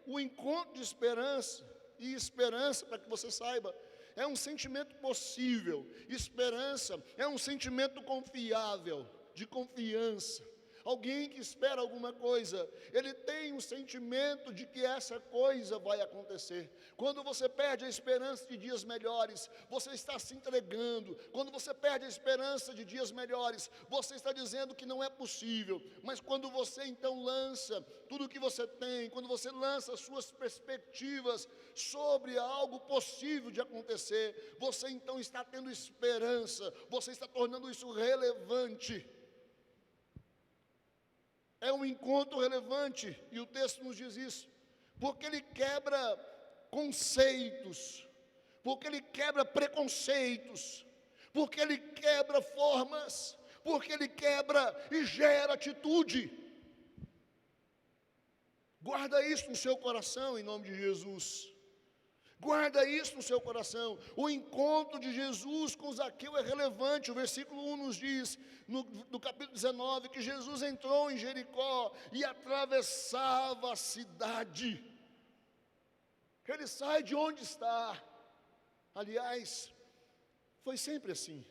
o encontro de esperança, e esperança, para que você saiba, é um sentimento possível. Esperança é um sentimento confiável, de confiança. Alguém que espera alguma coisa, ele tem um sentimento de que essa coisa vai acontecer. Quando você perde a esperança de dias melhores, você está se entregando. Quando você perde a esperança de dias melhores, você está dizendo que não é possível. Mas quando você então lança tudo o que você tem, quando você lança as suas perspectivas sobre algo possível de acontecer, você então está tendo esperança, você está tornando isso relevante. É um encontro relevante, e o texto nos diz isso, porque ele quebra conceitos, porque ele quebra preconceitos, porque ele quebra formas, porque ele quebra e gera atitude. Guarda isso no seu coração, em nome de Jesus. Guarda isso no seu coração. O encontro de Jesus com Zaqueu é relevante. O versículo 1 nos diz, no capítulo 19, que Jesus entrou em Jericó e atravessava a cidade. Ele sai de onde está. Aliás, foi sempre assim.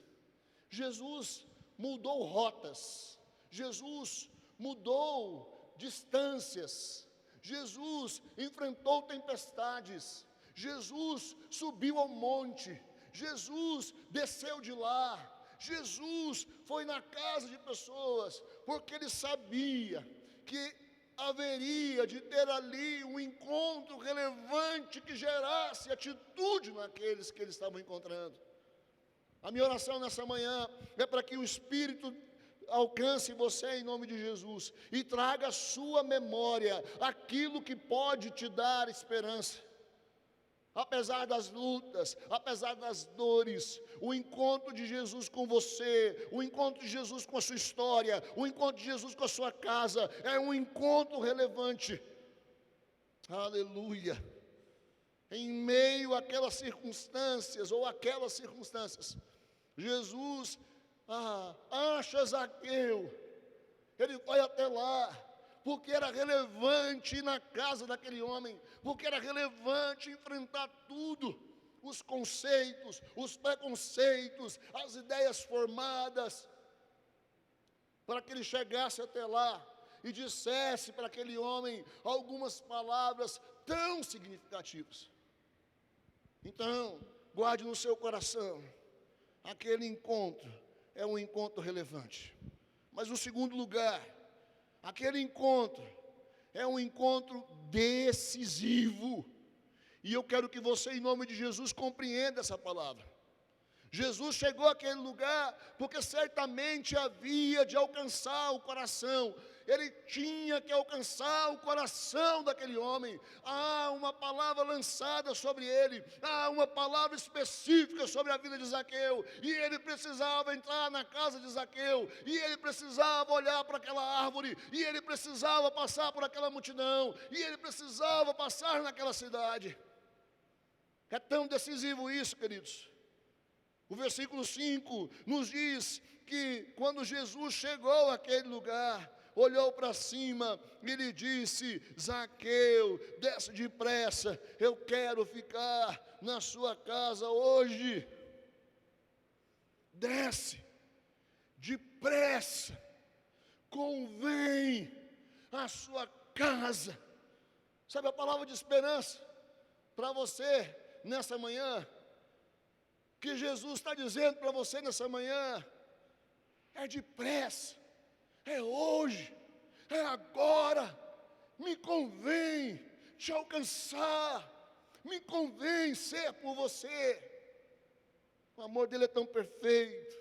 Jesus mudou rotas. Jesus mudou distâncias. Jesus enfrentou tempestades. Jesus subiu ao monte, Jesus desceu de lá, Jesus foi na casa de pessoas, porque ele sabia que haveria de ter ali um encontro relevante que gerasse atitude naqueles que eles estavam encontrando. A minha oração nessa manhã é para que o Espírito alcance você em nome de Jesus e traga à sua memória aquilo que pode te dar esperança. Apesar das lutas, apesar das dores, o encontro de Jesus com você, o encontro de Jesus com a sua história, o encontro de Jesus com a sua casa, é um encontro relevante. Aleluia. Em meio àquelas circunstâncias, Jesus acha Zaqueu, ele vai até lá, porque era relevante ir na casa daquele homem, porque era relevante enfrentar tudo, os conceitos, os preconceitos, as ideias formadas, para que ele chegasse até lá e dissesse para aquele homem algumas palavras tão significativas. Então, guarde no seu coração, aquele encontro é um encontro relevante. Mas no segundo lugar, Aquele encontro é um encontro decisivo. E eu quero que você, em nome de Jesus, compreenda essa palavra. Jesus chegou àquele lugar porque certamente havia de alcançar o coração. Ele tinha que alcançar o coração daquele homem. Há uma palavra lançada sobre ele. Há uma palavra específica sobre a vida de Zaqueu. E ele precisava entrar na casa de Zaqueu. E ele precisava olhar para aquela árvore. E ele precisava passar por aquela multidão. E ele precisava passar naquela cidade. É tão decisivo isso, queridos. O versículo 5 nos diz que quando Jesus chegou àquele lugar, olhou para cima e lhe disse: Zaqueu, desce depressa, eu quero ficar na sua casa hoje. Desce depressa, convém à sua casa. Sabe a palavra de esperança para você nessa manhã? Que Jesus está dizendo para você nessa manhã: é depressa, é hoje, é agora, me convém te alcançar, me convém ser por você. O amor dele é tão perfeito.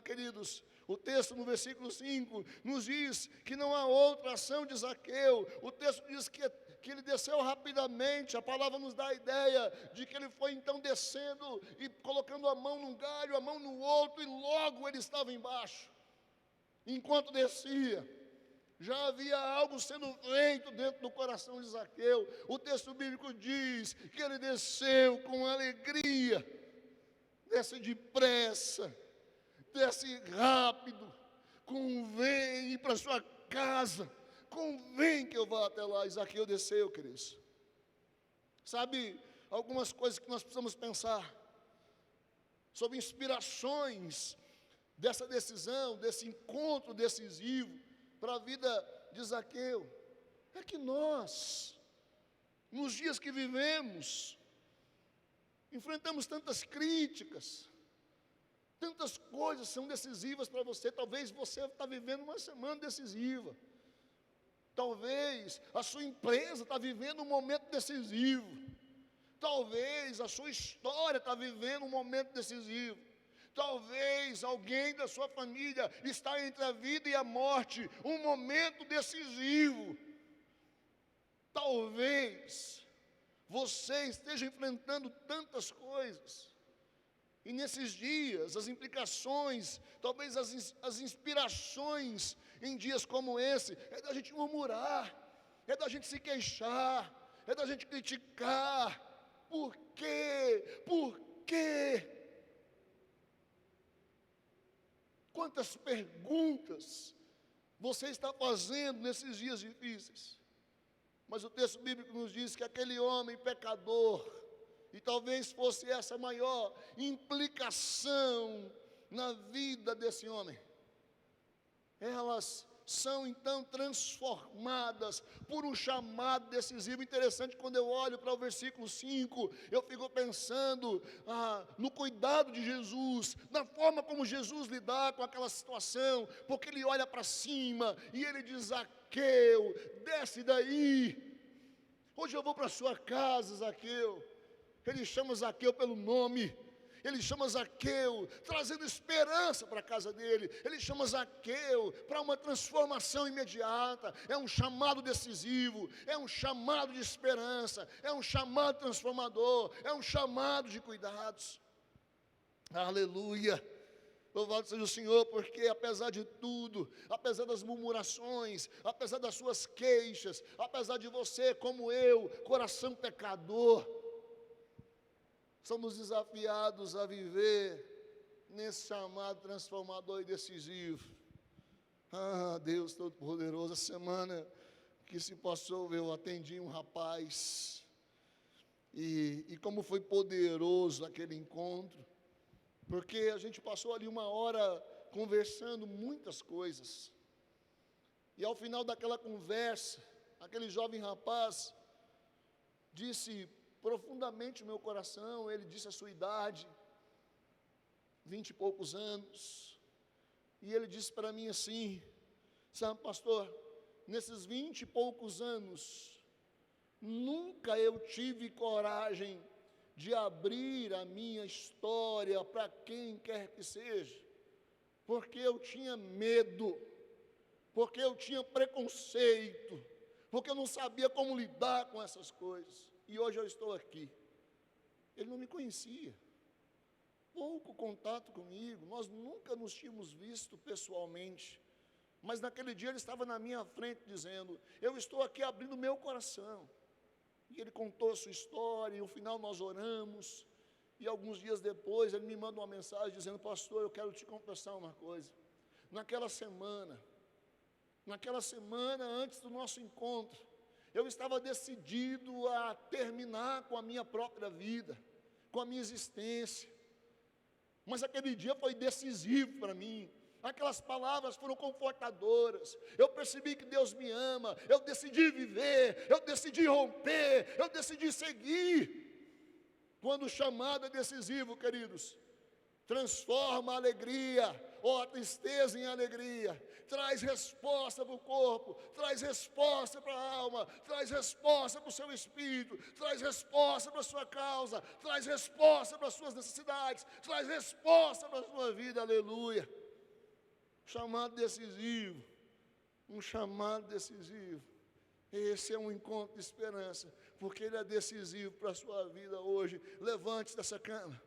Queridos, o texto no versículo 5 nos diz que não há outra ação de Zaqueu. O texto diz que ele desceu rapidamente. A palavra nos dá a ideia de que ele foi então descendo e colocando a mão num galho, a mão no outro, e logo ele estava embaixo. Enquanto descia, já havia algo sendo feito dentro do coração de Zaqueu. O texto bíblico diz que ele desceu com alegria, desce depressa, desce rápido, convém ir para sua casa, convém que eu vá até lá. Zaqueu desceu, queridos. Sabe, algumas coisas que nós precisamos pensar sobre inspirações dessa decisão, desse encontro decisivo para a vida de Zaqueu. É que nós, nos dias que vivemos, enfrentamos tantas críticas, tantas coisas são decisivas para você. Talvez você está vivendo uma semana decisiva. Talvez a sua empresa está vivendo um momento decisivo. Talvez a sua história está vivendo um momento decisivo. Talvez alguém da sua família está entre a vida e a morte, um momento decisivo. Talvez você esteja enfrentando tantas coisas. E nesses dias, as implicações, talvez as inspirações em dias como esse, é da gente murmurar, é da gente se queixar, é da gente criticar. Por quê? Por quê? Quantas perguntas você está fazendo nesses dias difíceis? Mas o texto bíblico nos diz que aquele homem pecador, e talvez fosse essa a maior implicação na vida desse homem, elas são então transformadas por um chamado decisivo. Interessante, quando eu olho para o versículo 5, eu fico pensando no cuidado de Jesus, na forma como Jesus lidar com aquela situação, porque ele olha para cima e ele diz: Zaqueu, desce daí, hoje eu vou para a sua casa, Zaqueu. Ele chama Zaqueu pelo nome. Ele chama Zaqueu, trazendo esperança para a casa dele. Ele chama Zaqueu para uma transformação imediata. É um chamado decisivo, é um chamado de esperança, é um chamado transformador, é um chamado de cuidados. Aleluia! Louvado seja o Senhor, porque apesar de tudo, apesar das murmurações, apesar das suas queixas, apesar de você, como eu, coração pecador, somos desafiados a viver nesse chamado transformador e decisivo. Deus Todo-Poderoso, a semana que se passou, eu atendi um rapaz, e como foi poderoso aquele encontro, porque a gente passou ali uma hora conversando muitas coisas, e ao final daquela conversa, aquele jovem rapaz disse profundamente o meu coração. Ele disse a sua idade, 20 e poucos anos, e ele disse para mim assim: sabe, pastor, nesses 20 e poucos anos, nunca eu tive coragem de abrir a minha história para quem quer que seja, porque eu tinha medo, porque eu tinha preconceito, porque eu não sabia como lidar com essas coisas. E hoje eu estou aqui. Ele não me conhecia, pouco contato comigo, nós nunca nos tínhamos visto pessoalmente, mas naquele dia ele estava na minha frente dizendo: eu estou aqui abrindo meu coração. E ele contou a sua história, e no final nós oramos, e alguns dias depois ele me manda uma mensagem dizendo: pastor, eu quero te confessar uma coisa. Naquela semana antes do nosso encontro, eu estava decidido a terminar com a minha própria vida, com a minha existência, mas aquele dia foi decisivo para mim. Aquelas palavras foram confortadoras. Eu percebi que Deus me ama. Eu decidi viver, eu decidi romper, eu decidi seguir. Quando o chamado é decisivo, queridos, transforma a alegria ou a tristeza em alegria, traz resposta para o corpo, traz resposta para a alma, traz resposta para o seu espírito, traz resposta para a sua causa, traz resposta para as suas necessidades, traz resposta para a sua vida, aleluia. Chamado decisivo, um chamado decisivo. Esse é um encontro de esperança, porque ele é decisivo para a sua vida hoje. Levante-se dessa cama,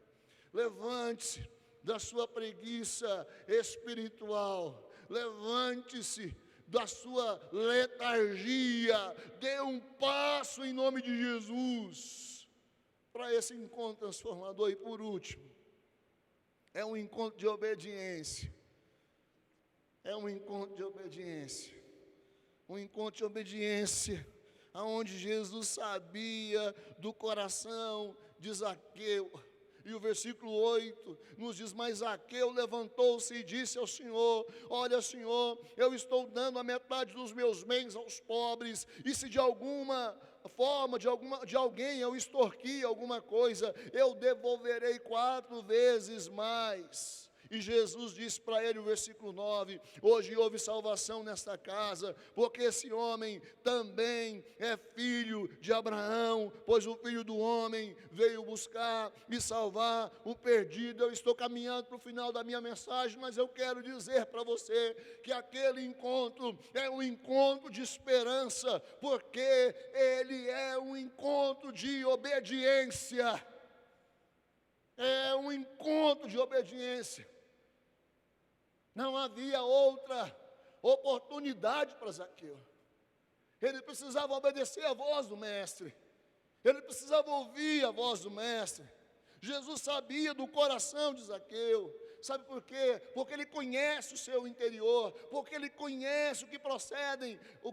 levante-se da sua preguiça espiritual, levante-se da sua letargia, dê um passo em nome de Jesus, para esse encontro transformador. E por último, é um encontro de obediência. É um encontro de obediência, aonde Jesus sabia do coração de Zaqueu, e o versículo 8 nos diz: mas Zaqueu levantou-se e disse ao Senhor: olha, Senhor, eu estou dando a metade dos meus bens aos pobres, e se de alguma forma, de alguém eu extorqui alguma coisa, eu devolverei 4 vezes mais. E Jesus disse para ele, o versículo 9: hoje houve salvação nesta casa, porque esse homem também é filho de Abraão, pois o Filho do Homem veio buscar e salvar o perdido. Eu estou caminhando para o final da minha mensagem, mas eu quero dizer para você que aquele encontro é um encontro de esperança, porque ele é um encontro de obediência. É um encontro de obediência. Não havia outra oportunidade para Zaqueu. Ele precisava obedecer a voz do mestre. Ele precisava ouvir a voz do mestre. Jesus sabia do coração de Zaqueu. Sabe por quê? Porque ele conhece o seu interior, porque ele conhece o que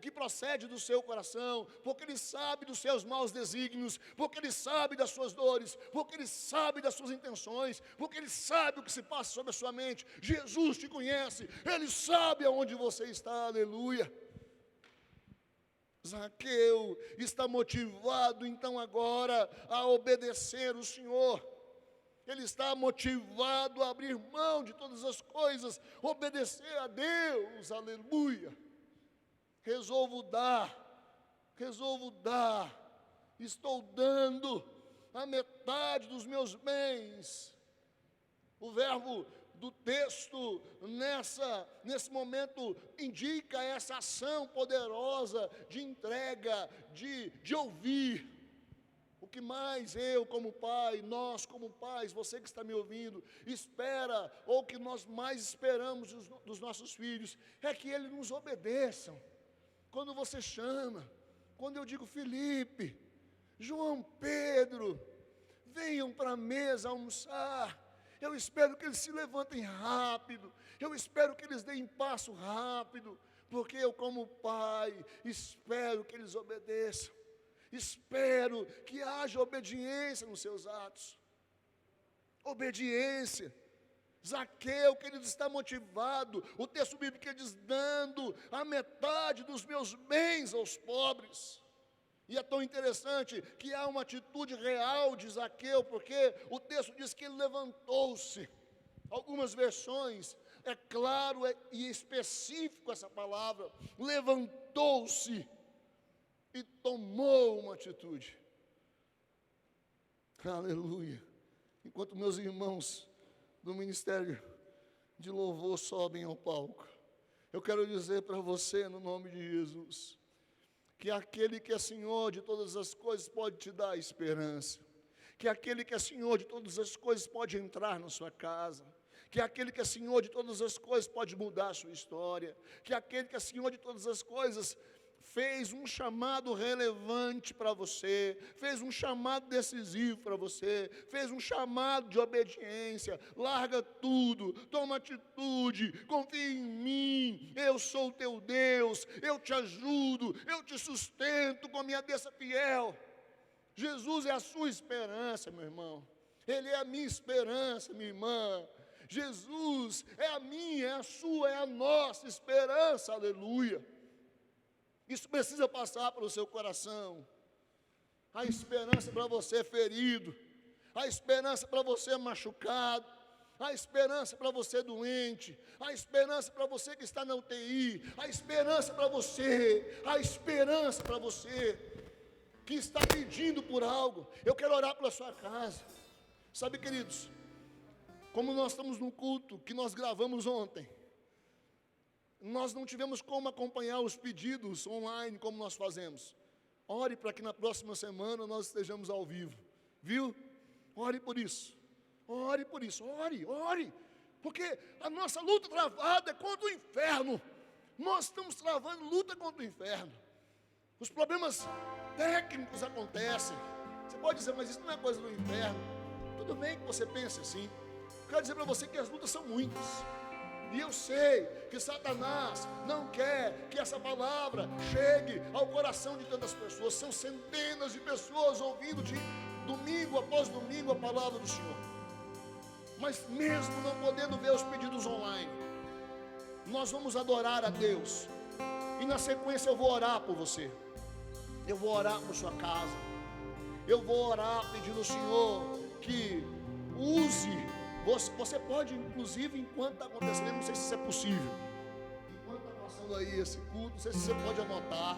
procede do seu coração, porque ele sabe dos seus maus desígnios, porque ele sabe das suas dores, porque ele sabe das suas intenções, porque ele sabe o que se passa sobre a sua mente. Jesus te conhece, ele sabe aonde você está, aleluia. Zaqueu está motivado então agora a obedecer o Senhor. Ele está motivado a abrir mão de todas as coisas, obedecer a Deus, aleluia. Resolvo dar, estou dando a metade dos meus bens. O verbo do texto nesse momento indica essa ação poderosa de entrega, de ouvir. O que mais eu como pai, nós como pais, você que está me ouvindo, espera, ou que nós mais esperamos dos nossos filhos, é que eles nos obedeçam. Quando você chama, quando eu digo: Felipe, João Pedro, venham para a mesa almoçar, eu espero que eles se levantem rápido, eu espero que eles deem passo rápido, porque eu como pai, espero que eles obedeçam. Espero que haja obediência nos seus atos. Obediência. Zaqueu, querido, está motivado. O texto bíblico diz: dando a metade dos meus bens aos pobres. E é tão interessante que há uma atitude real de Zaqueu, porque o texto diz que ele levantou-se. Algumas versões é claro e específico essa palavra. Levantou-se e tomou uma atitude. Aleluia. Enquanto meus irmãos do ministério de louvor sobem ao palco, eu quero dizer para você, no nome de Jesus, que aquele que é Senhor de todas as coisas pode te dar esperança, que aquele que é Senhor de todas as coisas pode entrar na sua casa, que aquele que é Senhor de todas as coisas pode mudar a sua história, que aquele que é Senhor de todas as coisas fez um chamado relevante para você, fez um chamado decisivo para você, fez um chamado de obediência. Larga tudo, toma atitude, confia em mim, eu sou o teu Deus, eu te ajudo, eu te sustento com a minha destra fiel. Jesus é a sua esperança, meu irmão, Ele é a minha esperança, minha irmã. Jesus é a minha, é a sua, é a nossa esperança, aleluia. Isso precisa passar pelo seu coração. A esperança para você ferido, a esperança para você machucado, a esperança para você doente, a esperança para você que está na UTI, a esperança para você que está pedindo por algo. Eu quero orar pela sua casa. Sabe, queridos, como nós estamos no culto que nós gravamos ontem, nós não tivemos como acompanhar os pedidos online como nós fazemos. Ore para que na próxima semana nós estejamos ao vivo, viu? Ore por isso, ore, porque a nossa luta travada é contra o inferno. Nós estamos travando luta contra o inferno. Os problemas técnicos acontecem. Você pode dizer, mas isso não é coisa do inferno. Tudo bem que você pense assim. Quero dizer para você que as lutas são muitas. E eu sei que Satanás não quer que essa palavra chegue ao coração de tantas pessoas. São centenas de pessoas ouvindo de domingo após domingo a palavra do Senhor. Mas mesmo não podendo ver os pedidos online, nós vamos adorar a Deus. E na sequência eu vou orar por você. Eu vou orar por sua casa. Eu vou orar pedindo ao Senhor que use. Você pode, inclusive, enquanto está acontecendo, não sei se isso é possível, enquanto está passando aí esse culto, não sei se você pode anotar,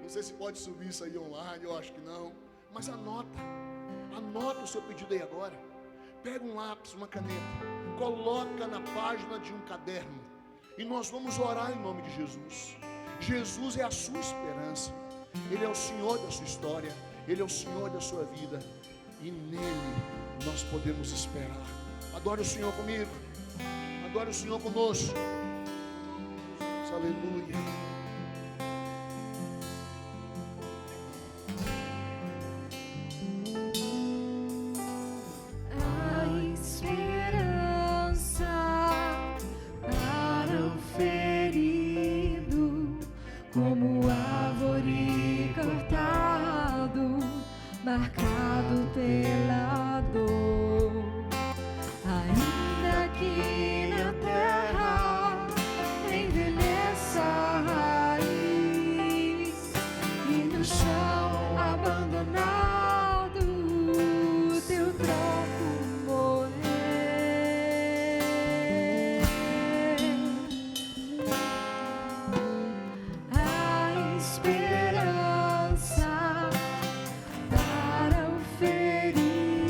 não sei se pode subir isso aí online, eu acho que não, mas anota o seu pedido aí agora. Pega um lápis, uma caneta, coloca na página de um caderno, e nós vamos orar em nome de Jesus. Jesus é a sua esperança, Ele é o Senhor da sua história, Ele é o Senhor da sua vida, e nele nós podemos esperar. Adore o Senhor comigo, adore o Senhor conosco. Aleluia. A esperança para o ferido, como árvore cortado, marcado pela dor. Ainda que na terra envelheça a raiz e no chão abandonado teu tronco morrer, a esperança para o ferido,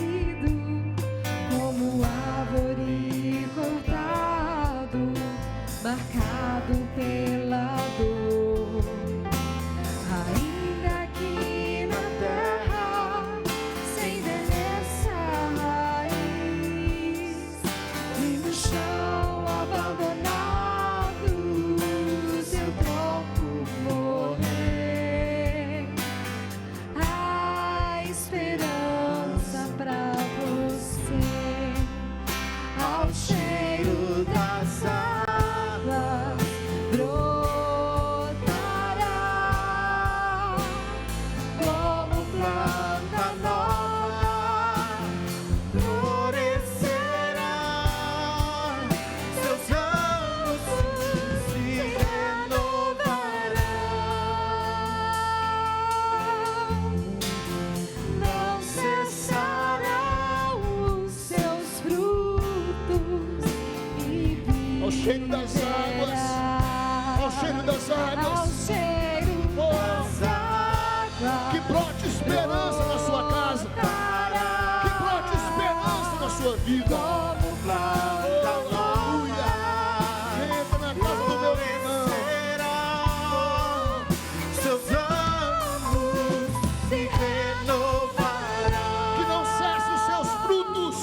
cheiro das águas, ao cheiro das águas. Ao cheiro das águas. Que brote esperança na sua casa, que brote esperança na sua vida. Aleluia. Entra na casa do meu irmão. Seus anos se renovarão. Que não cesse os seus frutos.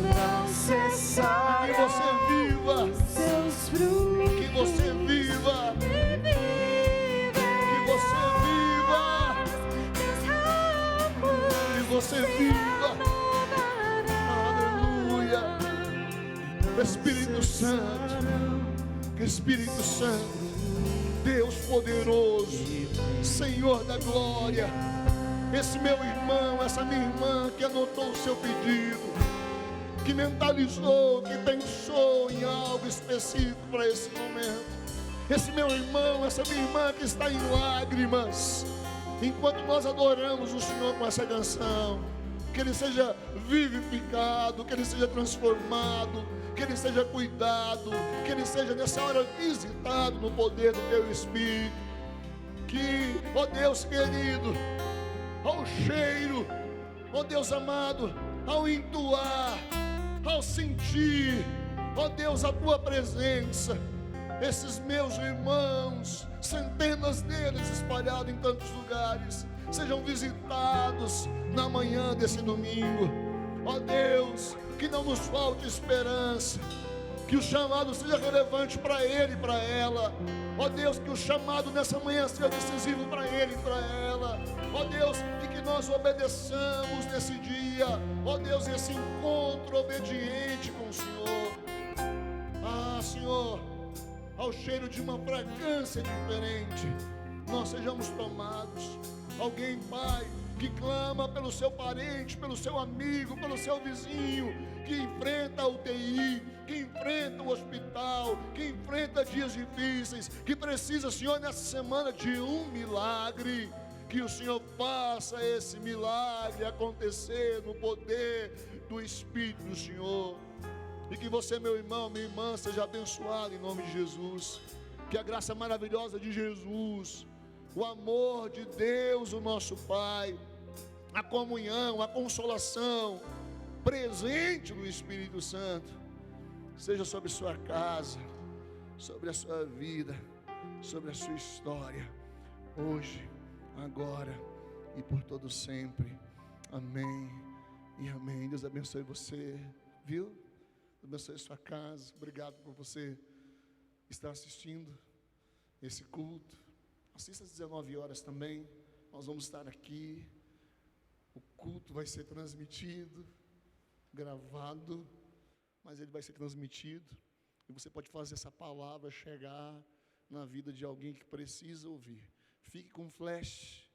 Não cessará Que você viva. seus frutos. Que você viva. Que você viva. Que você viva. Aleluia. Espírito Santo. Espírito Santo. Deus poderoso. Senhor da glória. Esse meu irmão, essa minha irmã que anotou o seu pedido, que mentalizou, que pensou em algo específico para esse momento. Esse meu irmão, essa minha irmã que está em lágrimas, enquanto nós adoramos o Senhor com essa canção, que ele seja vivificado, que ele seja transformado, que ele seja cuidado, que ele seja nessa hora visitado no poder do teu Espírito. Que, ó Deus querido, ao cheiro, ó Deus amado, ao entoar, ao sentir, ó Deus, a tua presença, esses meus irmãos, centenas deles espalhados em tantos lugares, sejam visitados na manhã desse domingo. Ó Deus, que não nos falte esperança, que o chamado seja relevante para ele e para ela. Ó Deus, que o chamado nessa manhã seja decisivo para ele e para ela. Ó Deus, e que nós obedeçamos nesse dia. Ó Deus, esse encontro obediente com o Senhor. Ah, Senhor, ao cheiro de uma fragrância diferente, nós sejamos tomados. Alguém, Pai, que clama pelo seu parente, pelo seu amigo, pelo seu vizinho, que enfrenta a UTI, que enfrenta o hospital, que enfrenta dias difíceis, que precisa, Senhor, nessa semana de um milagre. Que o Senhor faça esse milagre acontecer no poder do Espírito do Senhor. E que você, meu irmão, minha irmã, seja abençoado em nome de Jesus. Que a graça maravilhosa de Jesus, o amor de Deus, o nosso Pai, a comunhão, a consolação, presente do Espírito Santo, seja sobre sua casa, sobre a sua vida, sobre a sua história, hoje, agora e por todo sempre. Amém e amém. Deus abençoe você, viu? Deus abençoe sua casa. Obrigado por você estar assistindo esse culto. Assista às 19 horas também. Nós vamos estar aqui. O culto vai ser transmitido, gravado, mas ele vai ser transmitido. E você pode fazer essa palavra chegar na vida de alguém que precisa ouvir. Fique com flash,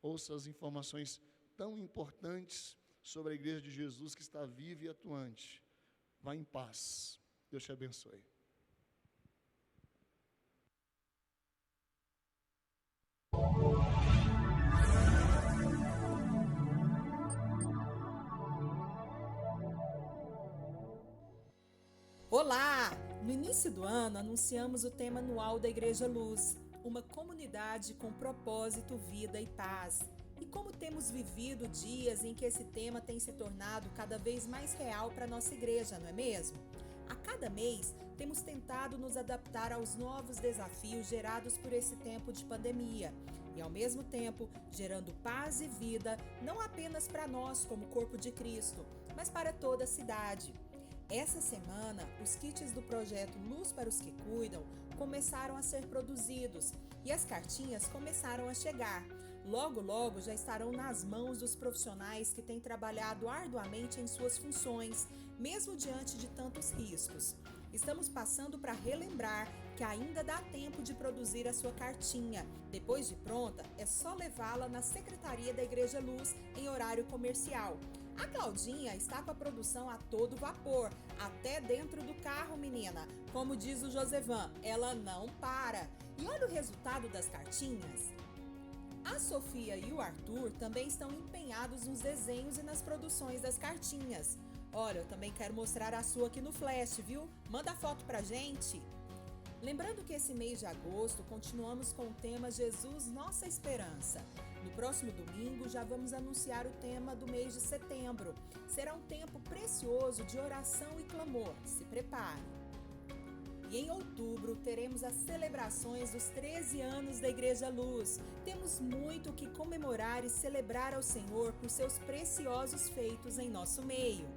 ouça as informações tão importantes sobre a igreja de Jesus que está viva e atuante. Vá em paz. Deus te abençoe. Olá! No início do ano, anunciamos o tema anual da Igreja Luz, uma comunidade com propósito, vida e paz. E como temos vivido dias em que esse tema tem se tornado cada vez mais real para a nossa igreja, não é mesmo? A cada mês, temos tentado nos adaptar aos novos desafios gerados por esse tempo de pandemia e, ao mesmo tempo, gerando paz e vida, não apenas para nós como corpo de Cristo, mas para toda a cidade. Essa semana, os kits do projeto Luz para os que Cuidam começaram a ser produzidos e as cartinhas começaram a chegar. Logo, logo já estarão nas mãos dos profissionais que têm trabalhado arduamente em suas funções, mesmo diante de tantos riscos. Estamos passando para relembrar que ainda dá tempo de produzir a sua cartinha. Depois de pronta, é só levá-la na Secretaria da Igreja Luz em horário comercial. A Claudinha está com a produção a todo vapor, até dentro do carro, menina. Como diz o Josevan, ela não para. E olha o resultado das cartinhas. A Sofia e o Arthur também estão empenhados nos desenhos e nas produções das cartinhas. Olha, eu também quero mostrar a sua aqui no Flash, viu? Manda a foto pra gente! Lembrando que esse mês de agosto continuamos com o tema Jesus, Nossa Esperança. No próximo domingo já vamos anunciar o tema do mês de setembro. Será um tempo precioso de oração e clamor. Se prepare! E em outubro teremos as celebrações dos 13 anos da Igreja Luz. Temos muito o que comemorar e celebrar ao Senhor por seus preciosos feitos em nosso meio.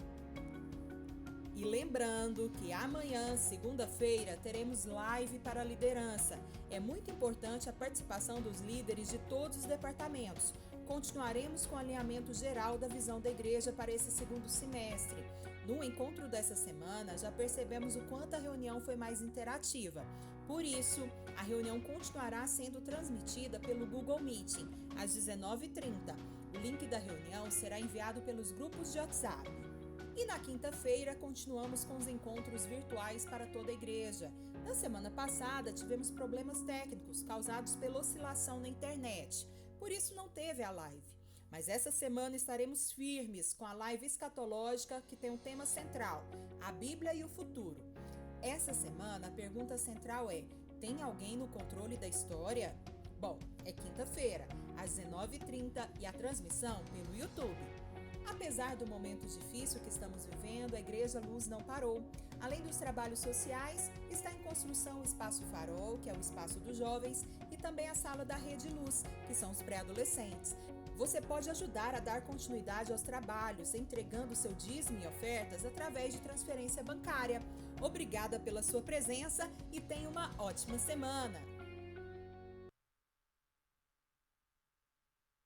E lembrando que amanhã, segunda-feira, teremos live para a liderança. É muito importante a participação dos líderes de todos os departamentos. Continuaremos com o alinhamento geral da visão da igreja para esse segundo semestre. No encontro dessa semana, já percebemos o quanto a reunião foi mais interativa. Por isso, a reunião continuará sendo transmitida pelo Google Meeting, às 19h30. O link da reunião será enviado pelos grupos de WhatsApp. E na quinta-feira, continuamos com os encontros virtuais para toda a igreja. Na semana passada, tivemos problemas técnicos causados pela oscilação na internet. Por isso, não teve a live. Mas essa semana estaremos firmes com a live escatológica que tem um tema central, a Bíblia e o futuro. Essa semana, a pergunta central é: tem alguém no controle da história? Bom, é quinta-feira, às 19h30 e a transmissão pelo YouTube. Apesar do momento difícil que estamos vivendo, a Igreja Luz não parou. Além dos trabalhos sociais, está em construção o Espaço Farol, que é o espaço dos jovens, e também a Sala da Rede Luz, que são os pré-adolescentes. Você pode ajudar a dar continuidade aos trabalhos, entregando seu dízimo e ofertas através de transferência bancária. Obrigada pela sua presença e tenha uma ótima semana!